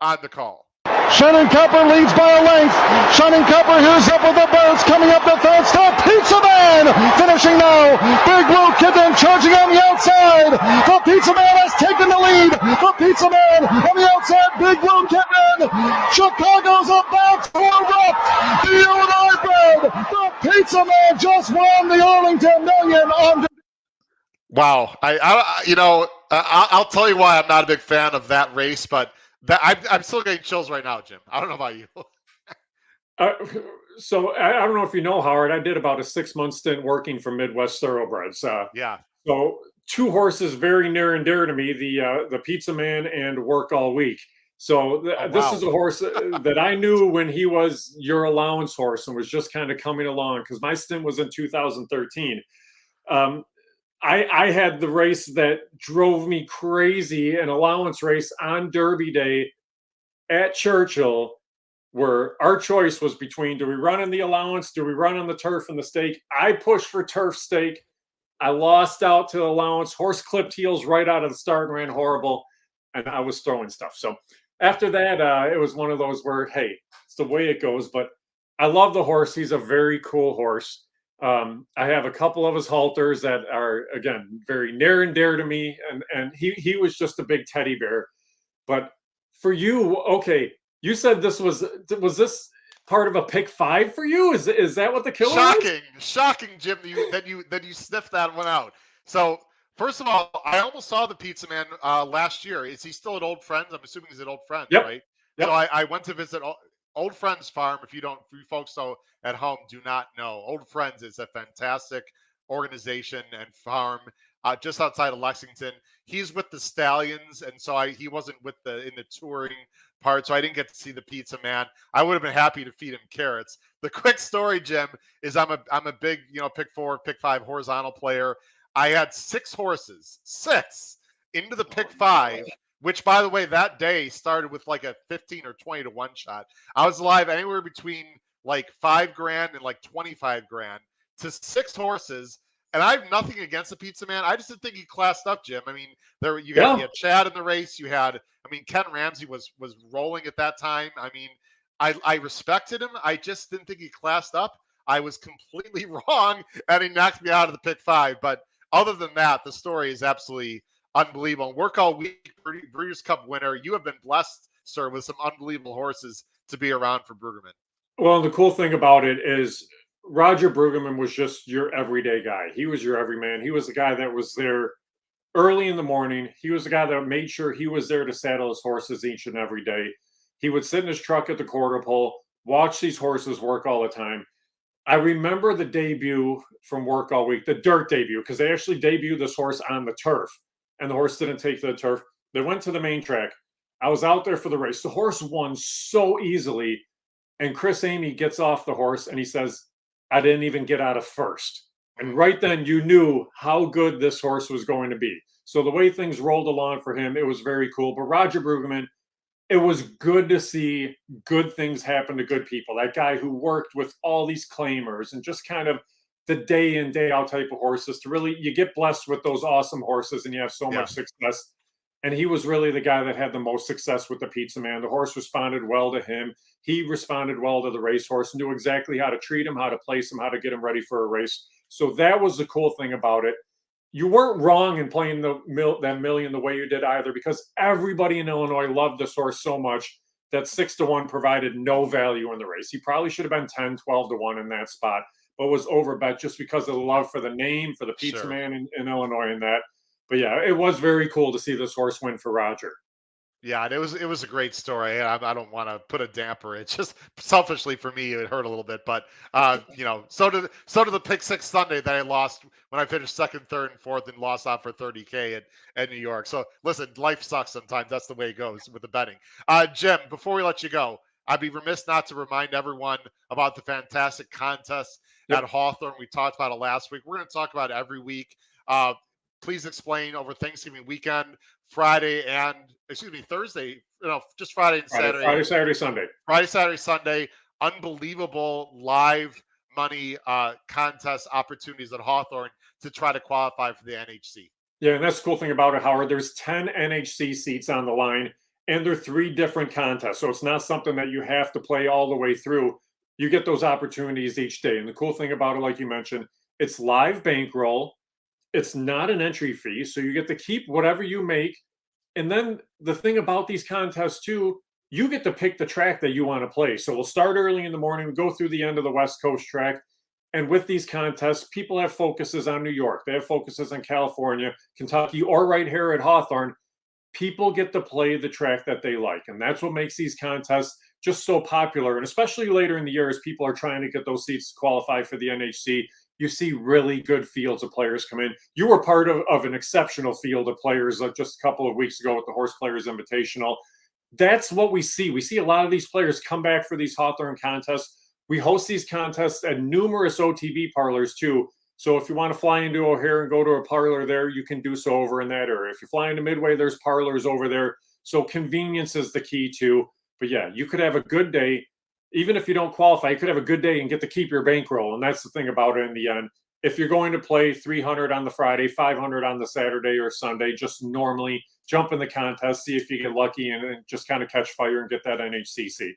on the call. Handicapper leads by a length. Handicapper here's up with the birds coming up the third stop. Pizza Man finishing now. Big Blue Kid then charging on the outside. The Pizza Man has taken the lead. The Pizza Man on the outside. Big Blue Kid then. Chicago's about to erupt. The Illinois bred. The Pizza Man just won the Arlington Million on. Wow, I'll tell you why I'm not a big fan of that race, but I'm still getting chills right now, Jim. I don't know about you. So I don't know if you know, Howard, I did about a 6-month stint working for Midwest Thoroughbreds. Yeah. So 2 horses very near and dear to me, the Pizza Man and Work All Week. So this is a horse that I knew when he was your allowance horse and was just kind of coming along, because my stint was in 2013. I had the race that drove me crazy, an allowance race on Derby Day at Churchill, where our choice was between, do we run in the allowance? Do we run on the turf and the stake? I pushed for turf stake. I lost out to allowance. Horse clipped heels right out of the start and ran horrible, and I was throwing stuff. So after that, it was one of those where, hey, it's the way it goes. But I love the horse. He's a very cool horse. I have a couple of his halters that are, again, very near and dear to me, and he was just a big teddy bear. But for you, okay, you said this was this part of a pick 5 for you? Is that what the killer is? Shocking, Jim, that you sniffed that one out. So first of all, I almost saw the Pizza Man last year. Is he still at Old Friends? I'm assuming he's at Old Friends, Yep. right? Yep. So I went to visit Old Friends Farm. If you folks at home do not know, Old Friends is a fantastic organization and farm just outside of Lexington. He's with the Stallions, and so he wasn't in the touring part, so I didn't get to see the Pizza Man. I would have been happy to feed him carrots. The quick story, Jim, is I'm a big pick 4, pick 5 horizontal player. I had 6 horses, 6 into the pick 5. Which, by the way, that day started with like a 15 or 20 to 1 shot. I was alive anywhere between like $5,000 and like 25,000 to 6 horses. And I have nothing against the Pizza Man. I just didn't think he classed up, Jim. I mean, you had Chad in the race. Ken Ramsey was rolling at that time. I mean, I respected him. I just didn't think he classed up. I was completely wrong, and he knocked me out of the pick 5. But other than that, the story is absolutely unbelievable. Work All Week, Breeders' Cup winner. You have been blessed, sir, with some unbelievable horses to be around for Brueggemann. Well, the cool thing about it is Roger Brueggemann was just your everyday guy. He was your everyman. He was the guy that was there early in the morning. He was the guy that made sure he was there to saddle his horses each and every day. He would sit in his truck at the quarter pole, watch these horses work all the time. I remember the debut from Work All Week, the dirt debut, because they actually debuted this horse on the turf, and the horse didn't take to the turf. They went to the main track. I was out there for the race. The horse won so easily, and Chris Amy gets off the horse, and he says, I didn't even get out of first. And right then you knew how good this horse was going to be. So the way things rolled along for him, it was very cool. But Roger Brueggemann, it was good to see good things happen to good people. That guy who worked with all these claimers and just kind of the day in, day out type of horses to really, you get blessed with those awesome horses and you have so much success. And he was really the guy that had the most success with the Pizza Man. The horse responded well to him. He responded well to the racehorse, knew exactly how to treat him, how to place him, how to get him ready for a race. So that was the cool thing about it. You weren't wrong in playing that million the way you did either, because everybody in Illinois loved this horse so much that 6-1 provided no value in the race. He probably should have been 10, 12-1 in that spot, but was overbet just because of the love for the name, for the Pizza Man in Illinois and that. But yeah, it was very cool to see this horse win for Roger. Yeah, and it was a great story. I don't want to put a damper. It's just selfishly for me, it hurt a little bit. But so did the pick 6 Sunday that I lost when I finished 2nd, 3rd, and 4th and lost out for $30K at New York. So listen, life sucks sometimes. That's the way it goes with the betting. Jim, before we let you go, I'd be remiss not to remind everyone about the fantastic contest at Hawthorne. We talked about it last week. We're going to talk about it every week. Please explain over Thanksgiving weekend Thursday, just Friday and Saturday. Friday, Saturday, Sunday. Friday, Saturday, Sunday. Unbelievable live money contest opportunities at Hawthorne to try to qualify for the NHC. Yeah, and that's the cool thing about it, Howard. There's 10 NHC seats on the line, and they're 3 different contests. So it's not something that you have to play all the way through. You get those opportunities each day. And the cool thing about it, like you mentioned, it's live bankroll. It's not an entry fee. So you get to keep whatever you make. And then the thing about these contests, too, you get to pick the track that you want to play. So we'll start early in the morning, go through the end of the West Coast track. And with these contests, people have focuses on New York. They have focuses on California, Kentucky, or right here at Hawthorne. People get to play the track that they like. And that's what makes these contests just so popular. And especially later in the year, as people are trying to get those seats to qualify for the NHC, you see really good fields of players come in. You were part of an exceptional field of players just a couple of weeks ago with the Horse Players Invitational. That's what we see. We see a lot of these players come back for these Hawthorne contests. We host these contests at numerous OTB parlors too. So if you want to fly into O'Hare and go to a parlor there, you can do so over in that area. If you fly into Midway, there's parlors over there. So convenience is the key too. But yeah, you could have a good day. Even if you don't qualify, you could have a good day and get to keep your bankroll. And that's the thing about it in the end. If you're going to play 300 on the Friday, 500 on the Saturday or Sunday, just normally jump in the contest, see if you get lucky and just kind of catch fire and get that NHC seat.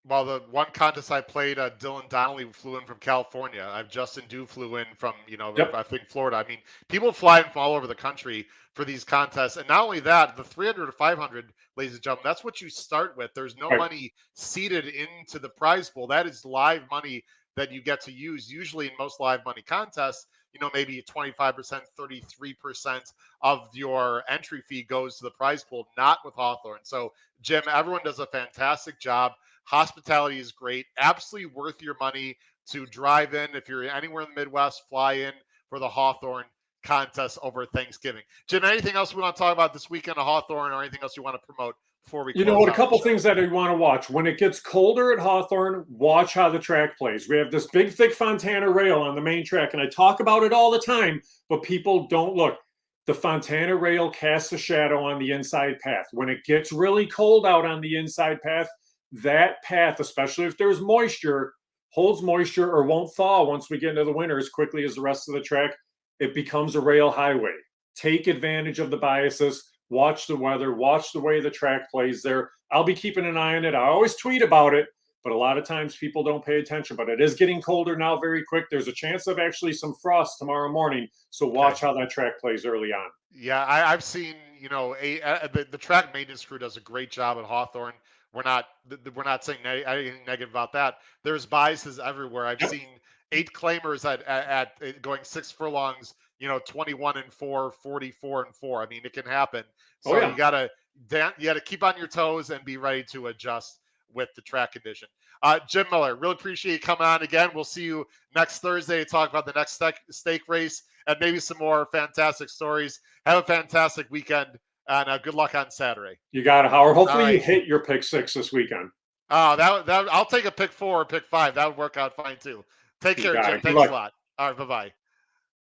Well, the one contest I played, Dylan Donnelly flew in from California. Justin Dew flew in from, Yep. I think Florida. I mean, people fly in from all over the country for these contests. And not only that, the 300 to 500, ladies and gentlemen, that's what you start with. There's no Right. money seeded into the prize pool. That is live money that you get to use. Usually in most live money contests, maybe 25%, 33% of your entry fee goes to the prize pool, not with Hawthorne. So, Jim, everyone does a fantastic job. Hospitality is great. Absolutely worth your money to drive in. If you're anywhere in the Midwest, fly in for the Hawthorne contest over Thanksgiving. Jim, anything else we want to talk about this weekend at Hawthorne or anything else you want to promote before we You close know what? A out couple the show? things that I want to watch. When it gets colder at Hawthorne, watch how the track plays. We have this big, thick Fontana rail on the main track, and I talk about it all the time, but people don't look. The Fontana rail casts a shadow on the inside path. When it gets really cold out on the inside path, that path, especially if there's moisture, holds moisture or won't thaw once we get into the winter as quickly as the rest of the track. It becomes a rail highway. Take advantage of the biases. Watch the weather. Watch the way the track plays there. I'll be keeping an eye on it. I always tweet about it, but a lot of times people don't pay attention. But it is getting colder now very quick. There's a chance of actually some frost tomorrow morning. So watch how that track plays early on. Yeah, I've seen, the track maintenance crew does a great job at Hawthorne. We're not saying anything negative about that. There's biases everywhere. I've seen 8 claimers at going 6 furlongs, 21-4, 44-4. I mean, it can happen. So you gotta keep on your toes and be ready to adjust with the track condition. Jim Miller, really appreciate you coming on again. We'll see you next Thursday to talk about the next stake race and maybe some more fantastic stories. Have a fantastic weekend. And good luck on Saturday. You got it, Howard. Hopefully you hit your pick 6 this weekend. Oh, that I'll take a pick 4 or pick 5. That would work out fine too. Take care, Jim. Thanks a lot. All right, bye-bye.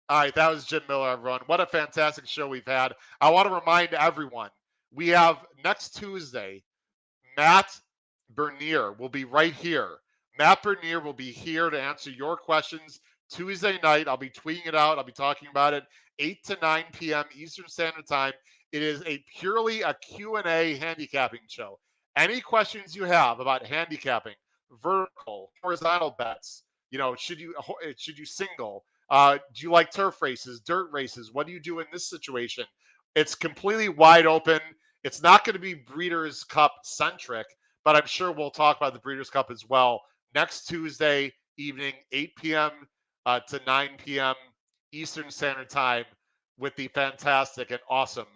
All right, that was Jim Miller, everyone. What a fantastic show we've had. I want to remind everyone, we have next Tuesday, Matt Bernier will be right here. Matt Bernier will be here to answer your questions Tuesday night. I'll be tweeting it out. I'll be talking about it 8 to 9 p.m. Eastern Standard Time. It is purely a Q&A handicapping show. Any questions you have about handicapping, vertical, horizontal bets, should you single? Do you like turf races, dirt races? What do you do in this situation? It's completely wide open. It's not going to be Breeders' Cup centric, but I'm sure we'll talk about the Breeders' Cup as well next Tuesday evening, 8 p.m. To 9 p.m. Eastern Standard Time with the fantastic and awesome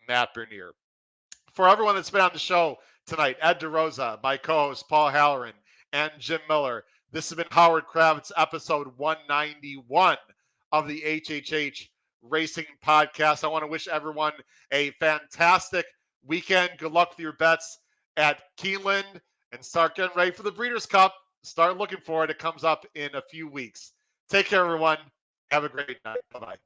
Matt Bernier. For everyone that's been on the show tonight, Ed DeRosa, my co-host Paul Halloran, and Jim Miller, this has been Howard Kravitz, episode 191 of the HHH Racing Podcast. I want to wish everyone a fantastic weekend. Good luck with your bets at Keeneland and start getting ready for the Breeders' Cup. Start looking for it. It comes up in a few weeks. Take care, everyone. Have a great night. Bye-bye.